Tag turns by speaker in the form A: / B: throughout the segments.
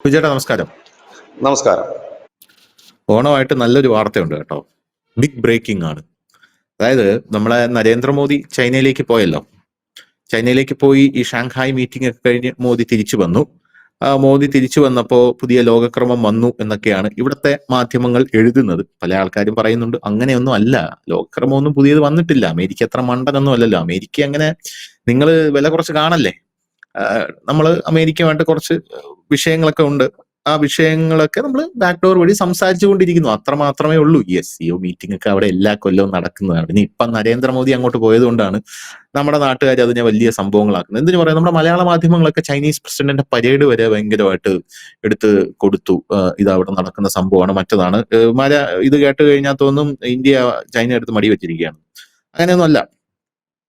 A: വിജയേട്ടാ നമസ്കാരം.
B: നമസ്കാരം.
A: ഓണമായിട്ട് നല്ലൊരു വാർത്തയുണ്ട് കേട്ടോ. ബിഗ് ബ്രേക്കിംഗ് ആണ്. അതായത് നമ്മളെ നരേന്ദ്രമോദി ചൈനയിലേക്ക് പോയല്ലോ. ചൈനയിലേക്ക് പോയി ഈ ഷാങ്ഹായ് മീറ്റിംഗ് ഒക്കെ കഴിഞ്ഞ് മോദി തിരിച്ചു വന്നു. മോദി തിരിച്ചു വന്നപ്പോൾ പുതിയ ലോകക്രമം വന്നു എന്നൊക്കെയാണ് ഇവിടുത്തെ മാധ്യമങ്ങൾ എഴുതുന്നത്. പല ആൾക്കാരും പറയുന്നുണ്ട് അങ്ങനെയൊന്നും അല്ല, ലോകക്രമമൊന്നും പുതിയത് വന്നിട്ടില്ല. അമേരിക്ക അത്ര മണ്ടനൊന്നും അല്ലല്ലോ. അമേരിക്ക അങ്ങനെ നിങ്ങൾ വില കുറച്ച് കാണല്ലേ. നമ്മൾ അമേരിക്കയുമായിട്ട് കുറച്ച് വിഷയങ്ങളൊക്കെ ഉണ്ട്. ആ വിഷയങ്ങളൊക്കെ നമ്മൾ ബാക്ക് ഡോർ വഴി സംസാരിച്ചു കൊണ്ടിരിക്കുന്നു, അത്ര മാത്രമേ ഉള്ളൂ. SCO മീറ്റിംഗ് ഒക്കെ അവിടെ എല്ലാ കൊല്ലവും നടക്കുന്നതാണ്. ഇനി ഇപ്പം നരേന്ദ്രമോദി അങ്ങോട്ട് പോയത് കൊണ്ടാണ് നമ്മുടെ നാട്ടുകാർ അതിനെ വലിയ സംഭവങ്ങളാക്കുന്നത്. എന്തിനു പറയാം, നമ്മുടെ മലയാള മാധ്യമങ്ങളൊക്കെ ചൈനീസ് പ്രസിഡന്റിന്റെ പരേഡ് വരെ ഭയങ്കരമായിട്ട് എടുത്ത് കൊടുത്തു. ഇത് അവിടെ നടക്കുന്ന സംഭവമാണ്, മറ്റതാണ്. ഇത് കേട്ട് കഴിഞ്ഞാൽ തോന്നും ഇന്ത്യ ചൈന എടുത്ത് മടി വെച്ചിരിക്കുകയാണ്. അങ്ങനെയൊന്നും അല്ല.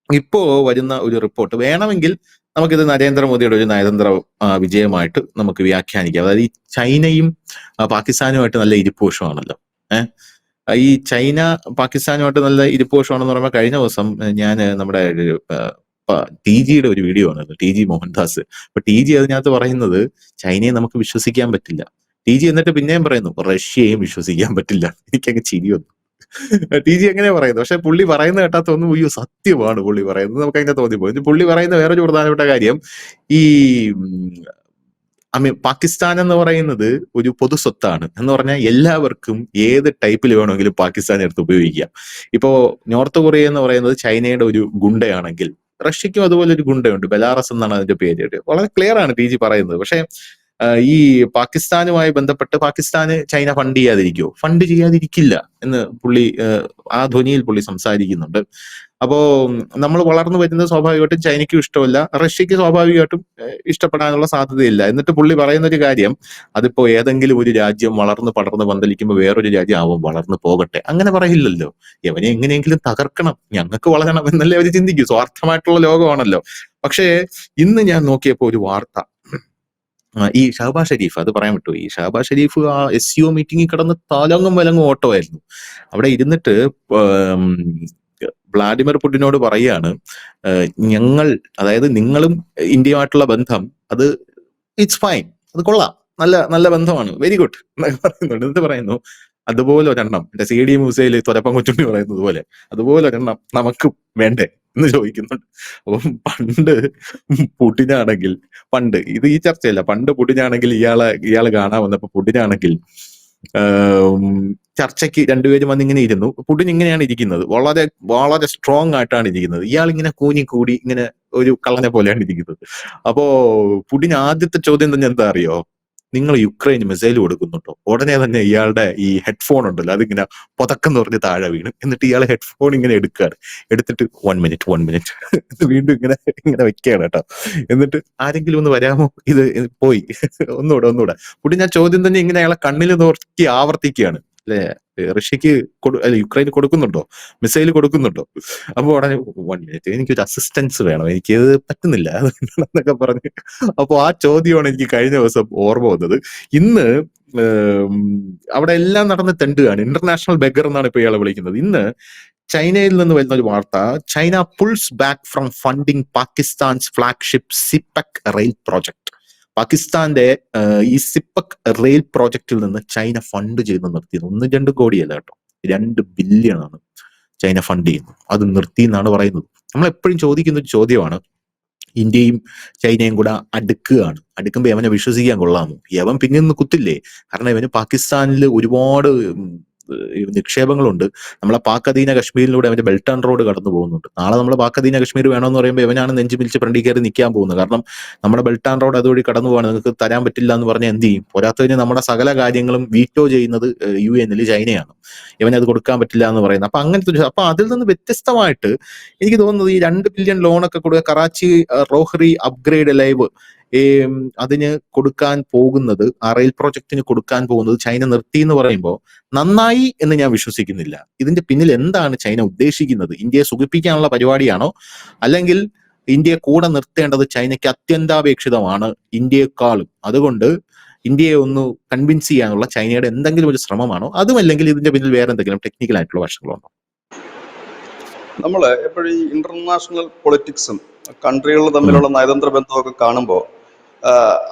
A: ഇപ്പോ വരുന്ന ഒരു റിപ്പോർട്ട് വേണമെങ്കിൽ നമുക്കിത് നരേന്ദ്രമോദിയുടെ ഒരു നയതന്ത്ര വിജയമായിട്ട് നമുക്ക് വ്യാഖ്യാനിക്കാം. അതായത് ഈ ചൈനയും പാകിസ്ഥാനുമായിട്ട് നല്ല ഇരിപ്പുവശമാണല്ലോ. ഈ ചൈന പാകിസ്ഥാനുമായിട്ട് നല്ല ഇരിപ്പുവശമാണെന്ന് പറയുമ്പോൾ കഴിഞ്ഞ ദിവസം ഞാൻ നമ്മുടെ TG ഒരു വീഡിയോ ആണ്, TG മോഹൻദാസ്. അപ്പൊ TG അതിനകത്ത് പറയുന്നത് ചൈനയെ നമുക്ക് വിശ്വസിക്കാൻ പറ്റില്ല. TG എന്നിട്ട് പിന്നെയും പറയുന്നു റഷ്യയെയും വിശ്വസിക്കാൻ പറ്റില്ല. എനിക്കങ്ങ് ചിരി വന്നു. TG എങ്ങനെയാ പറയുന്നത്, പക്ഷെ പുള്ളി പറയുന്നത് കേട്ടാ തോന്നുന്നു അയ്യോ സത്യമാണ് പുള്ളി പറയുന്നത്, നമുക്ക് അതിനെ തോന്നിപ്പോയി. പുള്ളി പറയുന്ന വേറൊരു പ്രധാനപ്പെട്ട കാര്യം, ഈ പാകിസ്ഥാൻ എന്ന് പറയുന്നത് ഒരു പൊതു സ്വത്താണ് എന്ന് പറഞ്ഞാൽ എല്ലാവർക്കും ഏത് ടൈപ്പിൽ വേണമെങ്കിലും പാകിസ്ഥാൻ എടുത്ത് ഉപയോഗിക്കാം. ഇപ്പോ നോർത്ത് കൊറിയ എന്ന് പറയുന്നത് ചൈനയുടെ ഒരു ഗുണ്ടയാണെങ്കിൽ റഷ്യക്കും അതുപോലെ ഒരു ഗുണ്ടയുണ്ട്, ബെലാറസ് എന്നാണ് അതിന്റെ പേര്. വളരെ ക്ലിയർ ആണ് TG പറയുന്നത്. പക്ഷെ ഈ പാകിസ്ഥാനുമായി ബന്ധപ്പെട്ട് പാകിസ്ഥാന് ചൈന ഫണ്ട് ചെയ്യാതിരിക്കുമോ? ഫണ്ട് ചെയ്യാതിരിക്കില്ല എന്ന് പുള്ളി ആ ധ്വനിയിൽ പുള്ളി സംസാരിക്കുന്നുണ്ട്. അപ്പോ നമ്മൾ വളർന്നു വരുന്നത് സ്വാഭാവികമായിട്ടും ചൈനയ്ക്കും ഇഷ്ടമല്ല, റഷ്യക്ക് സ്വാഭാവികമായിട്ടും ഇഷ്ടപ്പെടാനുള്ള സാധ്യതയില്ല. എന്നിട്ട് പുള്ളി പറയുന്ന ഒരു കാര്യം, അതിപ്പോ ഏതെങ്കിലും ഒരു രാജ്യം വളർന്ന് പടർന്ന് പന്തലിക്കുമ്പോൾ വേറൊരു രാജ്യം ആവും വളർന്നു പോകട്ടെ, അങ്ങനെ പറയില്ലല്ലോ. എവനെ എങ്ങനെയെങ്കിലും തകർക്കണം, ഞങ്ങൾക്ക് വളരണം എന്നല്ലേ അവർ ചിന്തിക്കൂ. സ്വാർത്ഥമായിട്ടുള്ള ലോകമാണല്ലോ. പക്ഷേ ഇന്ന് ഞാൻ നോക്കിയപ്പോ ഒരു വാർത്ത, ഈ ഷഹബാസ് ഷെരീഫ്, അത് പറയാൻ വിട്ടു. ഈ ഷഹബാസ് ഷെരീഫ് ആ SCO മീറ്റിംഗിൽ കിടന്ന് താലങ്ങും വിലങ്ങും ഓട്ടമായിരുന്നു. അവിടെ ഇരുന്നിട്ട് വ്ളാഡിമിർ പുടിനോട് പറയാണ്, ഞങ്ങൾ, അതായത് നിങ്ങളും ഇന്ത്യയുമായിട്ടുള്ള ബന്ധം അത് ഇറ്റ്സ് ഫൈൻ, അത് കൊള്ളാം, നല്ല നല്ല ബന്ധമാണ്, വെരി ഗുഡ് എന്നൊക്കെ പറയുന്നുണ്ട്. എന്നിട്ട് പറയുന്നു അതുപോലെ ഒരെണ്ണം, എന്റെ CD മൂസയിൽ തുരപ്പം കൊച്ചുണ്ണി പറയുന്നത് പോലെ അതുപോലെ ഒരെണ്ണം നമുക്ക് വേണ്ടേ എന്ന് ചോദിക്കുന്നുണ്ട്. അപ്പം പണ്ട് പുടിനാണെങ്കിൽ, ഇത് ഈ ചർച്ചയല്ല, പണ്ട് പുടിനാണെങ്കിൽ ഇയാള് കാണാൻ വന്നപ്പോ പുടിനാണെങ്കിൽ ചർച്ചയ്ക്ക് രണ്ടുപേരും വന്നിങ്ങനെ ഇരുന്നു. പുടിൻ ഇങ്ങനെയാണ് ഇരിക്കുന്നത്, വളരെ വളരെ സ്ട്രോങ് ആയിട്ടാണ് ഇരിക്കുന്നത്. ഇയാൾ ഇങ്ങനെ കൂടി ഇങ്ങനെ ഒരു കള്ളനെ പോലെയാണ് ഇരിക്കുന്നത്. അപ്പോ പുടിൻ ആദ്യത്തെ ചോദ്യം തന്നെ എന്താ അറിയോ, നിങ്ങൾ യുക്രൈന് മിസൈൽ കൊടുക്കുന്നുണ്ടോ? ഉടനെ തന്നെ ഇയാളുടെ ഈ ഹെഡ്ഫോൺ ഉണ്ടല്ലോ അതിങ്ങനെ പൊതക്കെന്ന് പറഞ്ഞ് താഴെ വീണ്. എന്നിട്ട് ഇയാൾ ഹെഡ്ഫോൺ ഇങ്ങനെ എടുത്തിട്ട് 1 മിനിറ്റ് വീണ്ടും ഇങ്ങനെ വെക്കുകയാണ് കേട്ടോ. എന്നിട്ട് ആരെങ്കിലും ഒന്ന് വരാമോ, ഇത് പോയി, ഒന്നുകൂടെ. പുടി ഞാൻ ചോദ്യം തന്നെ ഇങ്ങനെ അയാളെ കണ്ണിൽ നോക്കി ആവർത്തിക്കുകയാണ്. അല്ലെ റഷ്യക്ക് യുക്രൈന് കൊടുക്കുന്നുണ്ടോ, മിസൈൽ കൊടുക്കുന്നുണ്ടോ? അപ്പൊ ഉടനെ 1 മിനിറ്റ്, എനിക്കൊരു അസിസ്റ്റൻസ് വേണം, എനിക്കത് പറ്റുന്നില്ല എന്നൊക്കെ പറഞ്ഞു. അപ്പൊ ആ ചോദ്യമാണ് എനിക്ക് കഴിഞ്ഞ ദിവസം ഓർമ്മ വന്നത്. ഇന്ന് അവിടെ എല്ലാം നടന്ന് തെണ്ടുകയാണ്. ഇന്റർനാഷണൽ ബെഗർ എന്നാണ് ഇപ്പൊ ഇയാളെ വിളിക്കുന്നത്. ഇന്ന് ചൈനയിൽ നിന്ന് വരുന്ന ഒരു വാർത്ത, China pulls back from funding Pakistan's flagship CPEC rail project. പാകിസ്ഥാന്റെ ഈ സിപെക് റെയിൽ പ്രോജക്റ്റിൽ നിന്ന് ചൈന ഫണ്ട് ചെയ്ത് നിർത്തിയത് 1-2 കോടിയല്ല കേട്ടോ, 2 ബില്യൺ ചൈന ഫണ്ട് ചെയ്യുന്നു. അത് നിർത്തി എന്നാണ് പറയുന്നത്. നമ്മൾ എപ്പോഴും ചോദിക്കുന്ന ഒരു ചോദ്യമാണ്, ഇന്ത്യയും ചൈനയും കൂടെ അടുക്കുമ്പോൾ യവനെ വിശ്വസിക്കാൻ കൊള്ളാമോ? യവൻ പിന്നെ ഒന്ന് കുത്തില്ലേ. കാരണം ഇവന് പാകിസ്ഥാനിൽ ഒരുപാട് നിക്ഷേപങ്ങളുണ്ട്. നമ്മളെ പാക് അധീന കശ്മീരിലൂടെ അവന്റെ ബെൽറ്റ് ആൻഡ് റോഡ് കടന്നു പോകുന്നുണ്ട്. നാളെ നമ്മൾ പാക് അധീന കശ്മീർ വേണമെന്ന് പറയുമ്പോൾ ഇവനാണ് നെഞ്ചു പിടിച്ച് ഫ്രണ്ടിൽ കയറി നിൽക്കാൻ പോകുന്നത്. കാരണം നമ്മുടെ ബെൽറ്റ് ആൻഡ് റോഡ് അതുവഴി കടന്നു പോവാണ്, നിങ്ങൾക്ക് തരാൻ പറ്റില്ല എന്ന് പറഞ്ഞാൽ എന്ത് ചെയ്യും? പോരാത്തതിന് നമ്മുടെ സകല കാര്യങ്ങളും വീറ്റോ ചെയ്യുന്നത് UN ചൈനയാണ്. ഇവനത് കൊടുക്കാൻ പറ്റില്ല എന്ന് പറയുന്നത്. അപ്പൊ അതിൽ നിന്ന് വ്യത്യസ്തമായിട്ട് എനിക്ക് തോന്നുന്നത് ഈ 2 ബില്യൺ ലോണൊക്കെ കൊടുക്കുക, കറാച്ചി റോഹ്റി അപ്ഗ്രേഡ് ലൈവ് അതിന് കൊടുക്കാൻ പോകുന്നത്, ആ റെയിൽ പ്രോജക്റ്റിന് കൊടുക്കാൻ പോകുന്നത് ചൈന നിർത്തി എന്ന് പറയുമ്പോൾ നന്നായി എന്ന് ഞാൻ വിശ്വസിക്കുന്നില്ല. ഇതിന്റെ പിന്നിൽ എന്താണ് ചൈന ഉദ്ദേശിക്കുന്നത്? ഇന്ത്യയെ സുഖിപ്പിക്കാനുള്ള പരിപാടിയാണോ, അല്ലെങ്കിൽ ഇന്ത്യയെ കൂടെ നിർത്തേണ്ടത് ചൈനയ്ക്ക് അത്യന്താപേക്ഷിതമാണ് ഇന്ത്യയെക്കാളും, അതുകൊണ്ട് ഇന്ത്യയെ ഒന്ന് കൺവിൻസ് ചെയ്യാനുള്ള ചൈനയുടെ എന്തെങ്കിലും ഒരു ശ്രമമാണോ? അതുമല്ലെങ്കിൽ ഇതിന്റെ പിന്നിൽ വേറെ എന്തെങ്കിലും ടെക്നിക്കൽ ആയിട്ടുള്ള വശങ്ങളുണ്ടോ?
B: നമ്മൾ എപ്പോഴും ഈ ഇന്റർനാഷണൽ പൊളിറ്റിക്സും കൺട്രികൾ തമ്മിലുള്ള നയതന്ത്ര ബന്ധമൊക്കെ കാണുമ്പോൾ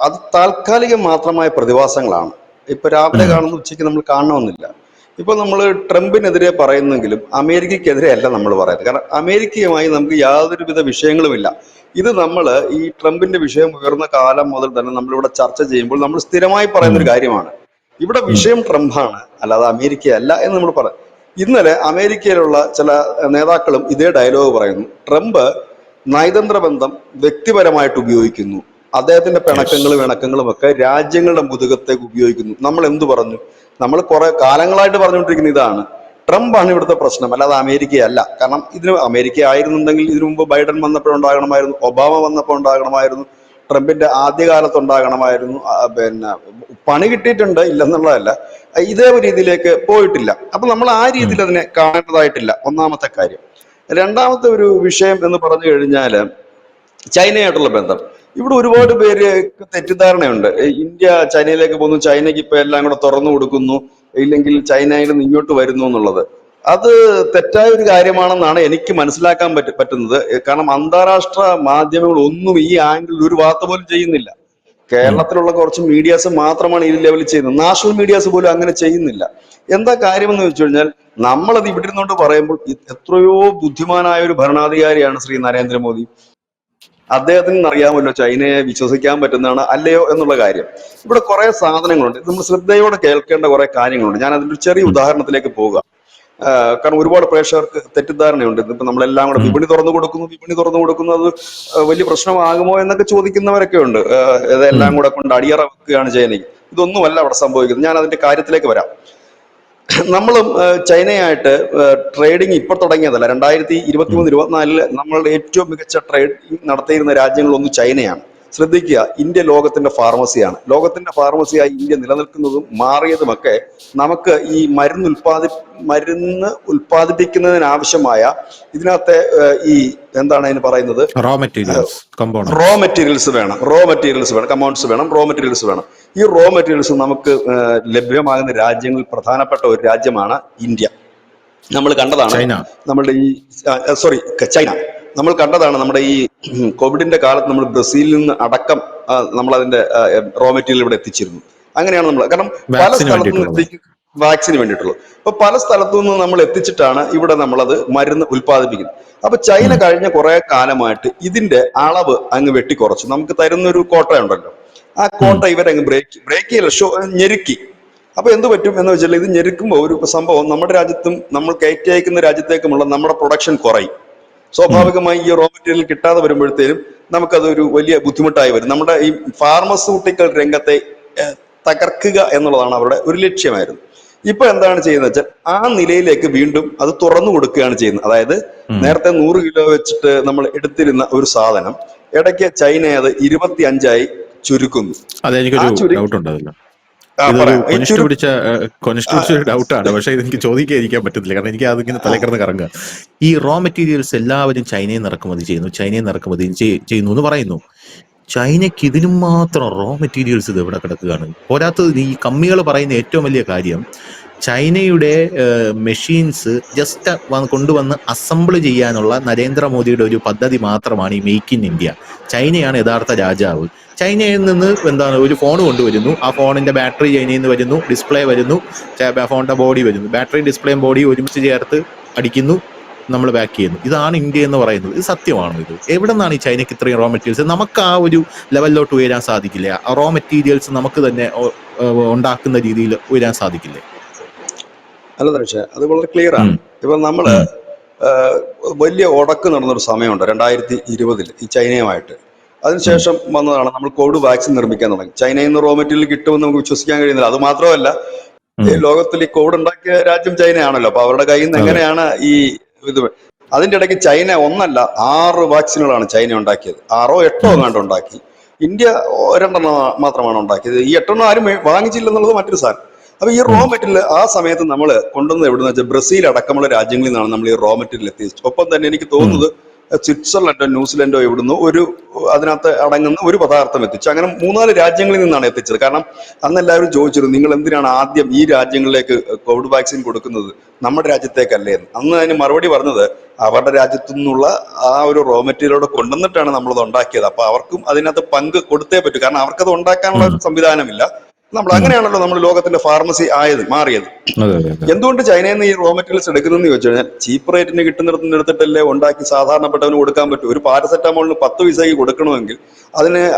B: അത് താൽക്കാലികം മാത്രമായ പ്രതിഭാസങ്ങളാണ്. ഇപ്പൊ രാവിലെ
A: ഉം.
B: കാണുന്ന ഉച്ചയ്ക്ക് നമ്മൾ കാണണമെന്നില്ല. ഇപ്പൊ നമ്മൾ ട്രംപിനെതിരെ പറയുന്നെങ്കിലും അമേരിക്കയ്ക്കെതിരെ അല്ല നമ്മൾ പറയുന്നത്. കാരണം അമേരിക്കയുമായി നമുക്ക് യാതൊരുവിധ വിഷയങ്ങളുമില്ല. ഇത് നമ്മൾ ഈ ട്രംപിന്റെ വിഷയം ഉയർന്ന കാലം മുതൽ തന്നെ നമ്മളിവിടെ ചർച്ച ചെയ്യുമ്പോൾ നമ്മൾ സ്ഥിരമായി പറയുന്ന
A: ഉം.
B: ഒരു കാര്യമാണ്. ഇവിടെ
A: ഉം.
B: വിഷയം ട്രംപാണ്, അല്ലാതെ അമേരിക്കയല്ല എന്ന് നമ്മൾ പറയും. ഇന്നലെ അമേരിക്കയിലുള്ള ചില നേതാക്കളും ഇതേ ഡയലോഗ് പറയുന്നു. ട്രംപ് നയതന്ത്ര ബന്ധം വ്യക്തിപരമായിട്ട് ഉപയോഗിക്കുന്നു, അദ്ദേഹത്തിന്റെ
A: യെസ്.
B: പിണക്കങ്ങളും ഇണക്കങ്ങളും ഒക്കെ രാജ്യങ്ങളുടെ മുതുകത്തേക്ക് ഉപയോഗിക്കുന്നു. നമ്മൾ എന്തു പറഞ്ഞു? നമ്മൾ കുറെ കാലങ്ങളായിട്ട് പറഞ്ഞുകൊണ്ടിരിക്കുന്ന ഇതാണ്. ട്രംപ് ആണ് ഇവിടുത്തെ പ്രശ്നം, അല്ലാതെ അമേരിക്കയല്ല. കാരണം ഇതിന് അമേരിക്ക ആയിരുന്നുണ്ടെങ്കിൽ ഇതിനു മുമ്പ് ബൈഡൻ വന്നപ്പോഴുണ്ടാകണമായിരുന്നു, ഒബാമ വന്നപ്പോൾ ഉണ്ടാകണമായിരുന്നു, ട്രംപിന്റെ ആദ്യകാലത്ത് ഉണ്ടാകണമായിരുന്നു. പിന്നെ പണി കിട്ടിയിട്ടുണ്ട്, ഇല്ലെന്നുള്ളതല്ല. ഇതേ രീതിയിലേക്ക് പോയിട്ടില്ല. അപ്പൊ നമ്മൾ ആ
A: ഉം.
B: രീതിയിൽ അതിനെ കാണേണ്ടതായിട്ടില്ല, ഒന്നാമത്തെ കാര്യം. രണ്ടാമത്തെ ഒരു വിഷയം എന്ന് പറഞ്ഞു കഴിഞ്ഞാല് ചൈനയായിട്ടുള്ള ബന്ധം. ഇവിടെ ഒരുപാട് പേര് തെറ്റിദ്ധാരണയുണ്ട്. ഇന്ത്യ ചൈനയിലേക്ക് പോകുന്നു, ചൈനയ്ക്ക് ഇപ്പൊ എല്ലാം കൂടെ തുറന്നു കൊടുക്കുന്നു, ഇല്ലെങ്കിൽ ചൈനയിൽ നിന്ന് ഇങ്ങോട്ട് വരുന്നു എന്നുള്ളത്. അത് തെറ്റായ ഒരു കാര്യമാണെന്നാണ് എനിക്ക് മനസ്സിലാക്കാൻ പറ്റുന്നത്. കാരണം അന്താരാഷ്ട്ര മാധ്യമങ്ങൾ ഒന്നും ഈ ആംഗിളിൽ ഒരു വാർത്ത പോലും ചെയ്യുന്നില്ല.
A: ഉം.
B: കേരളത്തിലുള്ള കുറച്ച് മീഡിയാസ് മാത്രമാണ് ഈ ലെവലിൽ ചെയ്യുന്നത്. നാഷണൽ മീഡിയാസ് പോലും അങ്ങനെ ചെയ്യുന്നില്ല. എന്താ കാര്യമെന്ന് വെച്ച് കഴിഞ്ഞാൽ, നമ്മളത് ഇവിടെ ഇരുന്നുകൊണ്ട് പറയുമ്പോൾ എത്രയോ ബുദ്ധിമാനായ ഒരു ഭരണാധികാരിയാണ് ശ്രീ നരേന്ദ്രമോദി. അദ്ദേഹത്തിന് അറിയാമല്ലോ ചൈനയെ വിശ്വസിക്കാൻ പറ്റുന്നതാണ് അല്ലയോ എന്നുള്ള കാര്യം. ഇവിടെ കുറെ സാധനങ്ങളുണ്ട്, നമ്മൾ ശ്രദ്ധയോടെ കേൾക്കേണ്ട കുറെ കാര്യങ്ങളുണ്ട്. ഞാൻ അതിന്റെ ഒരു ചെറിയ
A: ഉം.
B: ഉദാഹരണത്തിലേക്ക് പോവുക. കാരണം ഒരുപാട് പ്രേക്ഷകർക്ക് തെറ്റിദ്ധാരണയുണ്ട്. ഇപ്പൊ നമ്മളെല്ലാം കൂടെ
A: ഉം.
B: വിപണി തുറന്നു കൊടുക്കുന്നത് വലിയ പ്രശ്നമാകുമോ എന്നൊക്കെ ചോദിക്കുന്നവരൊക്കെ ഉണ്ട്.
A: ഉം.
B: ഇതെല്ലാം കൂടെ കൊണ്ട് അടിയറ വെക്കുകയാണ് ചൈനയ്ക്ക്. ഇതൊന്നുമല്ല അവിടെ സംഭവിക്കുന്നത്. ഞാൻ അതിന്റെ കാര്യത്തിലേക്ക് വരാം. നമ്മളും ചൈനയായിട്ട് ട്രേഡിങ് ഇപ്പൊ തുടങ്ങിയതല്ല.
A: ഉം.
B: 2023-24 നമ്മളുടെ ഏറ്റവും മികച്ച ട്രേഡിങ് നടത്തിയിരുന്ന രാജ്യങ്ങളൊന്നും ചൈനയാണ്. ശ്രദ്ധിക്കുക, ഇന്ത്യ ലോകത്തിന്റെ ഫാർമസിയാണ്. ലോകത്തിന്റെ ഫാർമസിയായി ഇന്ത്യ നിലനിൽക്കുന്നതും മാറിയതുമൊക്കെ നമുക്ക് ഈ മരുന്ന് ഉൽപ്പാദിപ്പിക്കുന്നതിനാവശ്യമായ ഇതിനകത്തെ ഈ എന്താണ് അതിന് പറയുന്നത്,
A: raw materials,
B: raw
A: components.
B: Materials വേണം, കമ്പൗണ്ട്സ് വേണം, റോ മെറ്റീരിയൽസ് വേണം. ഈ റോ മെറ്റീരിയൽസ് നമുക്ക് ലഭ്യമാകുന്ന രാജ്യങ്ങളിൽ പ്രധാനപ്പെട്ട ഒരു രാജ്യമാണ് ഇന്ത്യ. നമ്മൾ കണ്ടതാണ്
A: ചൈന.
B: നമ്മളുടെ ഈ ചൈന. നമ്മൾ കണ്ടതാണ് നമ്മുടെ ഈ കോവിഡിന്റെ കാലത്ത് നമ്മൾ ബ്രസീലിൽ നിന്ന് അടക്കം നമ്മൾ അതിന്റെ റോ മെറ്റീരിയൽ ഇവിടെ എത്തിച്ചിരുന്നു. അങ്ങനെയാണ് നമ്മൾ, കാരണം പല
A: വാക്സിന്
B: സ്ഥലത്തു നിന്ന്
A: വേണ്ടിയിട്ടുള്ളത്.
B: വാക്സിന് വേണ്ടിയിട്ടുള്ളൂ. അപ്പൊ പല സ്ഥലത്തു നിന്ന് നമ്മൾ എത്തിച്ചിട്ടാണ് ഇവിടെ നമ്മളത് മരുന്ന് ഉൽപ്പാദിപ്പിക്കുന്നത്. അപ്പൊ ചൈന
A: ഉം.
B: കഴിഞ്ഞ കുറെ കാലമായിട്ട് ഇതിന്റെ അളവ് അങ്ങ് വെട്ടിക്കുറച്ചു. നമുക്ക് തരുന്നൊരു കോട്ടയുണ്ടല്ലോ, ആ
A: ഉം.
B: കോട്ട ഇവരങ്ങ് ബ്രേക്ക് ചെയ്യല്ല, ഞെരുക്കി. അപ്പൊ എന്ത് പറ്റും എന്ന് വെച്ചാൽ, ഇത് ഞെരുക്കുമ്പോൾ ഒരു സംഭവം, നമ്മുടെ രാജ്യത്തും നമ്മൾ കയറ്റി അയക്കുന്ന രാജ്യത്തേക്കുമുള്ള നമ്മുടെ പ്രൊഡക്ഷൻ കുറയും.
A: ഉം.
B: സ്വാഭാവികമായി ഈ റോ മെറ്റീരിയൽ കിട്ടാതെ വരുമ്പോഴത്തേനും നമുക്കതൊരു വലിയ ബുദ്ധിമുട്ടായി വരും. നമ്മുടെ ഈ ഫാർമസ്യൂട്ടിക്കൽ രംഗത്തെ തകർക്കുക എന്നുള്ളതാണ് അവരുടെ ഒരു ലക്ഷ്യമായിരുന്നു. ഇപ്പൊ എന്താണ് ചെയ്യുന്നത് വെച്ചാൽ, ആ നിലയിലേക്ക് വീണ്ടും അത് തുറന്നു കൊടുക്കുകയാണ് ചെയ്യുന്നത്. അതായത്
A: ഉം.
B: നേരത്തെ 100 കിലോ വെച്ചിട്ട് നമ്മൾ എടുത്തിരുന്ന ഒരു സാധനം ഇടയ്ക്ക് ചൈന അത് 25 ചുരുക്കുന്നു. ആ
A: അതെനിക്കൊരു ഡൗട്ട് ഉണ്ട് അതിൽ. ഇതൊരു
B: പറയാം.
A: കൊനിഷ്ഠ ഡൗട്ടാണ്, പക്ഷെ ഇതെനിക്ക് ചോദിക്കാതിരിക്കാൻ പറ്റത്തില്ല, കാരണം എനിക്ക് അതിങ്ങനെ തലക്കിടന്ന് കറങ്ങുക. ഈ റോ മെറ്റീരിയൽസ് എല്ലാവരും ചൈനയിൽ നിന്ന് ഇറക്കുമതി ചെയ്യുന്നു എന്ന് പറയുന്നു. ചൈനയ്ക്ക് ഇതിനും മാത്രം റോ മെറ്റീരിയൽസ് ഇത് എവിടെ കിടക്കുകയാണ്? പോരാത്തത് ഈ കമ്മികൾ പറയുന്ന ഏറ്റവും വലിയ കാര്യം, ചൈനയുടെ മെഷീൻസ് ജസ്റ്റ് കൊണ്ടുവന്ന് അസംബിൾ ചെയ്യാനുള്ള നരേന്ദ്രമോദിയുടെ ഒരു പദ്ധതി മാത്രമാണ് ഈ മേക്ക് ഇൻ ഇന്ത്യ. ചൈനയാണ് യഥാർത്ഥ രാജാവ്. ചൈനയിൽ നിന്ന് ഒരു ഫോൺ കൊണ്ടുവരുന്നു, ആ ഫോണിന്റെ ബാറ്ററി ചൈനയിൽ നിന്ന് വരുന്നു, ഡിസ്പ്ലേ വരുന്നു, ഫോണിന്റെ ബോഡി വരുന്നു, ബാറ്ററി ഡിസ്പ്ലേയും ബോഡി ഒരുമിച്ച് ചേർത്ത് അടിക്കുന്നു, നമ്മൾ ബാക്ക് ചെയ്യുന്നു. ഇതാണ് ഇന്ത്യ എന്ന് പറയുന്നത്. ഇത് സത്യമാണോ? ഇത് എവിടെ നിന്നാണ് ഈ ചൈനയ്ക്ക് ഇത്രയും റോ മെറ്റീരിയൽസ്? നമുക്ക് ആ ഒരു ലെവലിലോട്ട് ഉയരാൻ സാധിക്കില്ലേ? ആ റോ മെറ്റീരിയൽസ് നമുക്ക് തന്നെ ഉണ്ടാക്കുന്ന രീതിയിൽ ഉയരാൻ സാധിക്കില്ലേ?
B: അല്ല പക്ഷേ അത് വളരെ ക്ലിയർ ആണ്. ഇപ്പൊ നമ്മള് വലിയ ഉടക്ക് നടന്നൊരു സമയമുണ്ട് 2020 ഈ ചൈനയുമായിട്ട്. അതിനുശേഷം വന്നതാണ് നമ്മൾ കോവിഡ് വാക്സിൻ നിർമ്മിക്കാൻ തുടങ്ങി. ചൈനയിൽ നിന്ന് റോ മെറ്റീരിയൽ കിട്ടുമെന്ന് നമുക്ക് വിശ്വസിക്കാൻ കഴിയുന്നില്ല. അത് മാത്രമല്ല, ഈ ലോകത്തിൽ ഈ കോവിഡ് ഉണ്ടാക്കിയ രാജ്യം ചൈനയാണല്ലോ. അപ്പൊ അവരുടെ കയ്യിൽ നിന്ന് എങ്ങനെയാണ് ഈ ഇത്? അതിന്റെ ഇടയ്ക്ക് ചൈന ഒന്നല്ല 6 വാക്സിനുകളാണ് ചൈന ഉണ്ടാക്കിയത്. 6ഓ 8ഓ എങ്ങാണ്ട് ഉണ്ടാക്കി. ഇന്ത്യ 2 മാത്രമാണ് ഉണ്ടാക്കിയത്. ഈ 8 ആരും വാങ്ങിച്ചില്ലെന്നുള്ളത് മറ്റൊരു സാധനം. അപ്പൊ ഈ റോ മെറ്റീരിയൽ ആ സമയത്ത് നമ്മൾ കൊണ്ടുവന്നത് എവിടെന്ന് വെച്ചാൽ ബ്രസീൽ അടക്കമുള്ള രാജ്യങ്ങളിൽ നിന്നാണ് നമ്മൾ ഈ റോ മെറ്റീരിയൽ എത്തിച്ചത്. ഒപ്പം തന്നെ എനിക്ക് തോന്നുന്നത് സ്വിറ്റ്സർലൻഡോ ന്യൂസിലൻഡോ എവിടുന്നോ അതിനകത്ത് അടങ്ങുന്ന ഒരു പദാർത്ഥം എത്തിച്ചു. അങ്ങനെ 3-4 രാജ്യങ്ങളിൽ നിന്നാണ് എത്തിച്ചത്. കാരണം അന്ന് എല്ലാവരും ചോദിച്ചിരുന്നു, നിങ്ങൾ എന്തിനാണ് ആദ്യം ഈ രാജ്യങ്ങളിലേക്ക് കോവിഡ് വാക്സിൻ കൊടുക്കുന്നത്, നമ്മുടെ രാജ്യത്തേക്കല്ലേ എന്ന്. അന്ന് അതിന് മറുപടി പറഞ്ഞത്, അവരുടെ രാജ്യത്തു നിന്നുള്ള ആ ഒരു റോ മെറ്റീരിയലോടെ കൊണ്ടുവന്നിട്ടാണ് നമ്മളത് ഉണ്ടാക്കിയത്. അപ്പൊ അവർക്കും അതിനകത്ത് പങ്ക് കൊടുത്തേ പറ്റൂ. കാരണം അവർക്കത് ഉണ്ടാക്കാനുള്ള ഒരു സംവിധാനമില്ല. അങ്ങനെയാണല്ലോ നമ്മൾ ലോകത്തിന്റെ ഫാർമസി മാറിയത്. എന്തുകൊണ്ട് ചൈനയിൽ നിന്ന് ഈ റോ മെറ്റീരിയൽസ് എടുക്കുന്നതെന്ന് ചോദിച്ചു കഴിഞ്ഞാൽ, ചീപ്പ് റേറ്റിന് കിട്ടുന്നിടത്തുനിന്ന് എടുത്തിട്ടല്ലേ ഉണ്ടാക്കി സാധാരണപ്പെട്ടവന് കൊടുക്കാൻ പറ്റും. ഒരു പാരസെറ്റമോളിന് 10 പൈസയ്ക്ക് കൊടുക്കണമെങ്കിൽ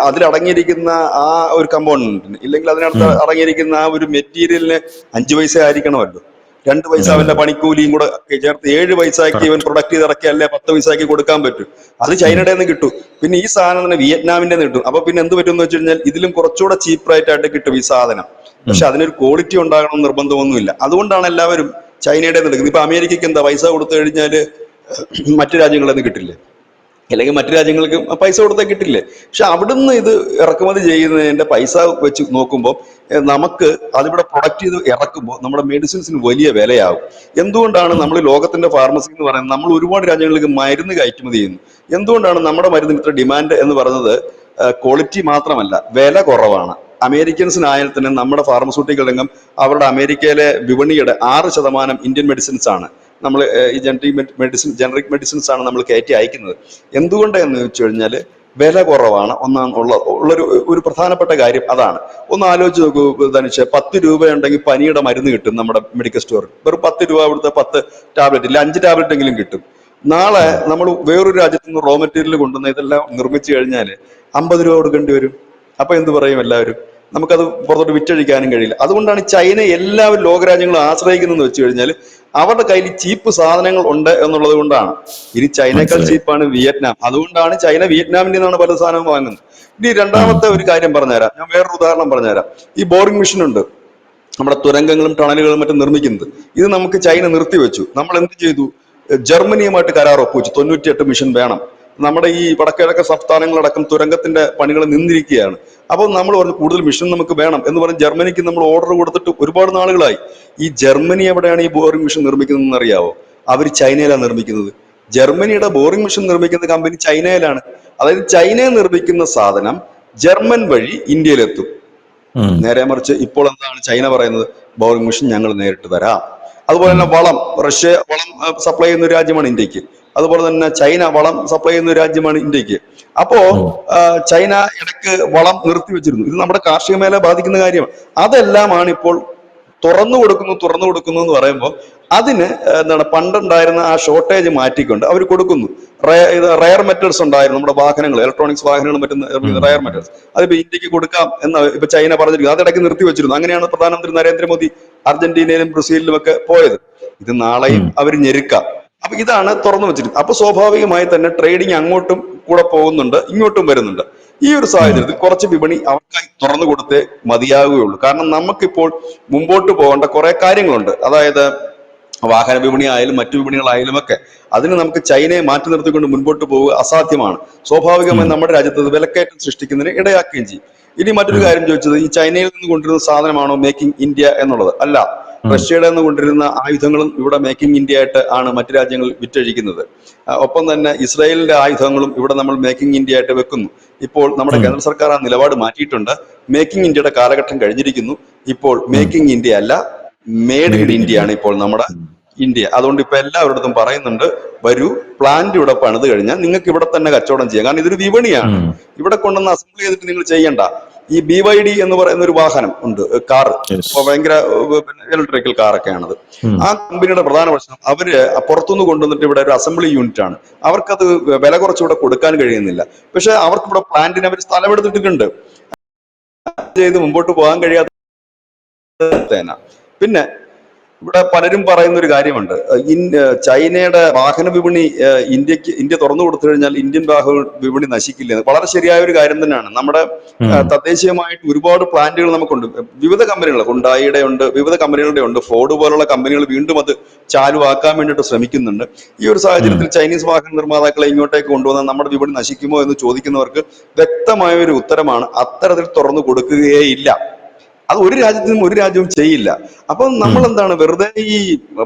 B: അതിലടങ്ങിയിരിക്കുന്ന ആ ഒരു കമ്പോണന്റിന്, ഇല്ലെങ്കിൽ അതിനകത്ത് അടങ്ങിയിരിക്കുന്ന ആ ഒരു മെറ്റീരിയലിന് 5 പൈസ ആയിരിക്കണമല്ലോ. 2 പൈസ അവന്റെ പണിക്കൂലിയും കൂടെ ചേർത്ത് 7 പൈസയ്ക്ക് ഇവൻ പ്രൊഡക്റ്റ് ചെയ്തിറക്കിയല്ലേ 10 പൈസയ്ക്ക് കൊടുക്കാൻ പറ്റും. അത് ചൈനയുടെ നിന്ന് കിട്ടും. പിന്നെ ഈ സാധനം തന്നെ വിയറ്റ്നാമിന്റെ നിന്ന് കിട്ടും. അപ്പൊ പിന്നെ എന്ത് പറ്റും എന്ന് വെച്ച് കഴിഞ്ഞാൽ, ഇതിലും കുറച്ചുകൂടെ ചീപ്പ് റേറ്റ് ആയിട്ട് കിട്ടും ഈ സാധനം. പക്ഷെ അതിനൊരു ക്വാളിറ്റി ഉണ്ടാകണം നിർബന്ധമൊന്നുമില്ല. അതുകൊണ്ടാണ് എല്ലാവരും ചൈനയുടെ നിന്ന് എടുക്കുന്നത്. ഇപ്പൊ അമേരിക്കയ്ക്ക് എന്താ, പൈസ കൊടുത്തു കഴിഞ്ഞാല് മറ്റു രാജ്യങ്ങളിൽ നിന്ന് കിട്ടില്ലേ, അല്ലെങ്കിൽ മറ്റു രാജ്യങ്ങൾക്ക് പൈസ കൊടുത്താൽ കിട്ടില്ലേ. പക്ഷെ അവിടുന്ന് ഇത് ഇറക്കുമതി ചെയ്യുന്നതിന്റെ പൈസ വെച്ച് നോക്കുമ്പോൾ നമുക്ക് അതിവിടെ പ്രൊഡക്റ്റ് ചെയ്ത് ഇറക്കുമ്പോൾ നമ്മുടെ മെഡിസിൻസിന് വലിയ വിലയാകും. എന്തുകൊണ്ടാണ് നമ്മൾ ലോകത്തിന്റെ ഫാർമസി എന്ന് പറയുന്നത്, നമ്മൾ ഒരുപാട് രാജ്യങ്ങളിലേക്ക് മരുന്ന് കയറ്റുമതി ചെയ്യുന്നു. എന്തുകൊണ്ടാണ് നമ്മുടെ മരുന്നിന് ഇത്ര ഡിമാൻഡ് എന്ന് പറയുന്നത്? ക്വാളിറ്റി മാത്രമല്ല, വില കുറവാണ്. അമേരിക്കൻസിനായാൽ തന്നെ നമ്മുടെ ഫാർമസ്യൂട്ടിക്കൽ രംഗം അവരുടെ അമേരിക്കയിലെ വിപണിയുടെ 6% ഇന്ത്യൻ മെഡിസിൻസ് ആണ്. നമ്മൾ ഈ ജനറിക് മെഡിസിൻസ് ആണ് നമ്മൾ കയറ്റി അയക്കുന്നത്. എന്തുകൊണ്ടെന്ന് വെച്ച് കഴിഞ്ഞാൽ വില കുറവാണ്. ഉള്ളൊരു പ്രധാനപ്പെട്ട കാര്യം അതാണ്. ഒന്ന് ആലോചിച്ച് നോക്കൂ ധനുഷ്, 10 രൂപയുണ്ടെങ്കിൽ പനിയുടെ മരുന്ന് കിട്ടും നമ്മുടെ മെഡിക്കൽ സ്റ്റോറിൽ. വെറും 10 രൂപ കൊടുത്ത 10 ടാബ്ലറ്റ് ഇല്ല, 5 ടാബ്ലറ്റ് എങ്കിലും കിട്ടും. നാളെ നമ്മൾ വേറൊരു രാജ്യത്ത് നിന്ന് റോ മെറ്റീരിയൽ കൊണ്ടുവന്ന് ഇതെല്ലാം നിർമ്മിച്ചു കഴിഞ്ഞാൽ 50 രൂപ കൊടുക്കേണ്ടി വരും. അപ്പൊ എന്ത് പറയും എല്ലാവരും? നമുക്കത് പുറത്തോട്ട് വിറ്റഴിക്കാനും കഴിയില്ല. അതുകൊണ്ടാണ് ചൈന എല്ലാവരും ലോകരാജ്യങ്ങളും ആശ്രയിക്കുന്നതെന്ന് വെച്ച് കഴിഞ്ഞാൽ, അവരുടെ കയ്യിൽ ചീപ്പ് സാധനങ്ങൾ ഉണ്ട് എന്നുള്ളത് കൊണ്ടാണ്. ഇനി ചൈനയേക്കാൾ ചീപ്പാണ് വിയറ്റ്നാം. അതുകൊണ്ടാണ് ചൈന വിയറ്റ്നാമിന്റെ നിന്നാണ് പല സാധനവും വാങ്ങുന്നത്. ഇനി രണ്ടാമത്തെ ഒരു കാര്യം പറഞ്ഞുതരാം. ഞാൻ വേറൊരു ഉദാഹരണം പറഞ്ഞുതരാം. ഈ ബോറിംഗ് മെഷീൻ ഉണ്ട്, നമ്മുടെ തുരങ്കങ്ങളും ടണലുകളും മറ്റും നിർമ്മിക്കുന്നത്. ഇത് നമുക്ക് ചൈന നിർത്തിവെച്ചു. നമ്മൾ എന്ത് ചെയ്തു? ജർമ്മനിയുമായിട്ട് കരാർ ഒപ്പുവെച്ചു. 98 മെഷീൻ വേണം. നമ്മുടെ ഈ വടക്കിഴക്കൻ സംസ്ഥാനങ്ങളടക്കം തുരങ്കത്തിന്റെ പണികൾ നിന്നിരിക്കുകയാണ്. അപ്പോൾ നമ്മൾ പറഞ്ഞു കൂടുതൽ മെഷീൻ നമുക്ക് വേണം എന്ന് പറഞ്ഞ് ജർമ്മനിക്ക് നമ്മൾ ഓർഡർ കൊടുത്തിട്ട് ഒരുപാട് നാളുകളായി. ഈ ജർമ്മനി എവിടെയാണ് ഈ ബോറിംഗ് മെഷീൻ നിർമ്മിക്കുന്നതെന്ന് അറിയാവോ? അവർ ചൈനയിലാണ് നിർമ്മിക്കുന്നത്. ജർമ്മനിയുടെ ബോറിംഗ് മെഷീൻ നിർമ്മിക്കുന്ന കമ്പനി ചൈനയിലാണ്. അതായത് ചൈനയിൽ നിർമ്മിക്കുന്ന സാധനം ജർമ്മൻ വഴി ഇന്ത്യയിലെത്തും. നേരെ മറിച്ച് ഇപ്പോൾ എന്താണ് ചൈന പറയുന്നത്? ബോറിംഗ് മെഷീൻ ഞങ്ങൾ നേരിട്ട് തരാം. അതുപോലെ തന്നെ റഷ്യ വളം സപ്ലൈ ചെയ്യുന്ന ഒരു രാജ്യമാണ് ഇന്ത്യക്ക്. അതുപോലെ തന്നെ ചൈന വളം സപ്ലൈ ചെയ്യുന്ന ഒരു രാജ്യമാണ് ഇന്ത്യക്ക്. അപ്പോ ചൈന ഇടയ്ക്ക് വളം നിർത്തിവെച്ചിരുന്നു. ഇത് നമ്മുടെ കാർഷിക മേഖലയെ ബാധിക്കുന്ന കാര്യമാണ്. അതെല്ലാമാണ് ഇപ്പോൾ തുറന്നു കൊടുക്കുന്നു എന്ന് പറയുമ്പോൾ അതിന് പണ്ടുണ്ടായിരുന്ന ആ ഷോർട്ടേജ് മാറ്റിക്കൊണ്ട് അവർ കൊടുക്കുന്നു. റയർ മെറ്റൽസ് ഉണ്ടായിരുന്നു നമ്മുടെ വാഹനങ്ങൾ, ഇലക്ട്രോണിക്സ് വാഹനങ്ങൾ മറ്റും റയർ മെറ്റൽസ്, അതിപ്പോ ഇന്ത്യക്ക് കൊടുക്കാം എന്ന് ഇപ്പൊ ചൈന പറഞ്ഞിരിക്കുന്നു. അതിടയ്ക്ക് നിർത്തി വെച്ചിരുന്നു. അങ്ങനെയാണ് പ്രധാനമന്ത്രി നരേന്ദ്രമോദി അർജന്റീനയിലും ബ്രസീലിലും ഒക്കെ പോയത്. ഇത് നാളെയും അവർ ഞെരുക്കാം. അപ്പൊ ഇതാണ് തുറന്നു വെച്ചിരിക്കുന്നത്. അപ്പൊ സ്വാഭാവികമായി തന്നെ ട്രേഡിങ് അങ്ങോട്ടും കൂടെ പോകുന്നുണ്ട്, ഇങ്ങോട്ടും വരുന്നുണ്ട്. ഈ ഒരു സാഹചര്യത്തിൽ കുറച്ച് വിപണി അവർക്കായി തുറന്നു കൊടുത്തേ മതിയാവുകയുള്ളൂ. കാരണം നമുക്കിപ്പോൾ മുമ്പോട്ട് പോകേണ്ട കുറെ കാര്യങ്ങളുണ്ട്. അതായത് വാഹന വിപണി ആയാലും മറ്റു വിപണികളായാലും ഒക്കെ അതിന് നമുക്ക് ചൈനയെ മാറ്റി നിർത്തിക്കൊണ്ട് മുൻപോട്ട് പോവുക അസാധ്യമാണ്. സ്വാഭാവികമായി നമ്മുടെ രാജ്യത്ത് വിലക്കയറ്റം സൃഷ്ടിക്കുന്നതിന് ഇടയാക്കുകയും ചെയ്യും. ഇനി മറ്റൊരു കാര്യം ചോദിച്ചത്, ഈ ചൈനയിൽ നിന്ന് കൊണ്ടിരുന്ന സാധനമാണോ മേക്കിംഗ് ഇന്ത്യ എന്നുള്ളത്? അല്ല. റഷ്യയുടെ നിന്ന് കൊണ്ടിരുന്ന ആയുധങ്ങളും ഇവിടെ മേക്കിംഗ് ഇന്ത്യ ആയിട്ട് ആണ് മറ്റു രാജ്യങ്ങൾ വിറ്റഴിക്കുന്നത്. ഒപ്പം തന്നെ ഇസ്രായേലിന്റെ ആയുധങ്ങളും ഇവിടെ നമ്മൾ മേക്കിംഗ് ഇന്ത്യ ആയിട്ട് വെക്കുന്നു. ഇപ്പോൾ നമ്മുടെ കേന്ദ്ര സർക്കാർ ആ നിലപാട് മാറ്റിയിട്ടുണ്ട്. മേക്കിംഗ് ഇന്ത്യയുടെ കാലഘട്ടം കഴിഞ്ഞിരിക്കുന്നു. ഇപ്പോൾ മേക്കിംഗ് ഇന്ത്യ അല്ല, മെയ്ഡ് ഇൻ ഇന്ത്യ ആണ് ഇപ്പോൾ നമ്മുടെ ഇന്ത്യ. അതുകൊണ്ട് ഇപ്പൊ എല്ലാവരുടെ പറയുന്നുണ്ട്, വരൂ പ്ലാന്റ് ഇവിടെ പണിത് കഴിഞ്ഞാൽ നിങ്ങൾക്ക് ഇവിടെ തന്നെ കച്ചവടം ചെയ്യാം. കാരണം ഇതൊരു വിപണിയാണ്. ഇവിടെ കൊണ്ടുവന്ന് അസംബിൾ ചെയ്തിട്ട് നിങ്ങൾ ചെയ്യണ്ട. ഈ BYD എന്ന് പറയുന്ന ഒരു വാഹനം ഉണ്ട്, കാറ്, ഭയങ്കര ഇലക്ട്രിക്കൽ കാറൊക്കെയാണത്. ആ കമ്പനിയുടെ പ്രധാന പ്രശ്നം, അവര് പുറത്തുനിന്ന് കൊണ്ടുവന്നിട്ട് ഇവിടെ ഒരു അസംബ്ലി യൂണിറ്റ് ആണ്. അവർക്കത് വില കുറച്ചുകൂടെ കൊടുക്കാൻ കഴിയുന്നില്ല. പക്ഷെ അവർക്ക് ഇവിടെ പ്ലാന്റിന് അവർ സ്ഥലമെടുത്തിട്ടുണ്ട്. ചെയ്ത് മുമ്പോട്ട് പോകാൻ കഴിയാത്ത. പിന്നെ ഇവിടെ പലരും പറയുന്ന ഒരു കാര്യമുണ്ട്, ചൈനയുടെ വാഹന വിപണി ഇന്ത്യ തുറന്നു കൊടുത്തു കഴിഞ്ഞാൽ ഇന്ത്യൻ വാഹന വിപണി നശിക്കില്ല. വളരെ ശരിയായ ഒരു കാര്യം തന്നെയാണ്. നമ്മുടെ തദ്ദേശീയമായിട്ട് ഒരുപാട് പ്ലാന്റുകൾ നമുക്കുണ്ട്. വിവിധ കമ്പനികൾ, ഹുണ്ടായിയുടെ ഉണ്ട്, വിവിധ കമ്പനികളുടെ ഉണ്ട്. ഫോർഡ് പോലുള്ള കമ്പനികൾ വീണ്ടും അത് ചാലുവാക്കാൻ വേണ്ടിയിട്ട് ശ്രമിക്കുന്നുണ്ട്. ഈ ഒരു സാഹചര്യത്തിൽ ചൈനീസ് വാഹന നിർമ്മാതാക്കളെ ഇങ്ങോട്ടേക്ക് കൊണ്ടുവന്നാൽ നമ്മുടെ വിപണി നശിക്കുമോ എന്ന് ചോദിക്കുന്നവർക്ക് വ്യക്തമായ ഒരു ഉത്തരമാണ്, അത്തരത്തിൽ തുറന്നു കൊടുക്കുകയേ ഇല്ല. അത് ഒരു രാജ്യത്തിനും ഒരു രാജ്യവും ചെയ്യില്ല. അപ്പം നമ്മൾ എന്താണ് വെറുതെ ഈ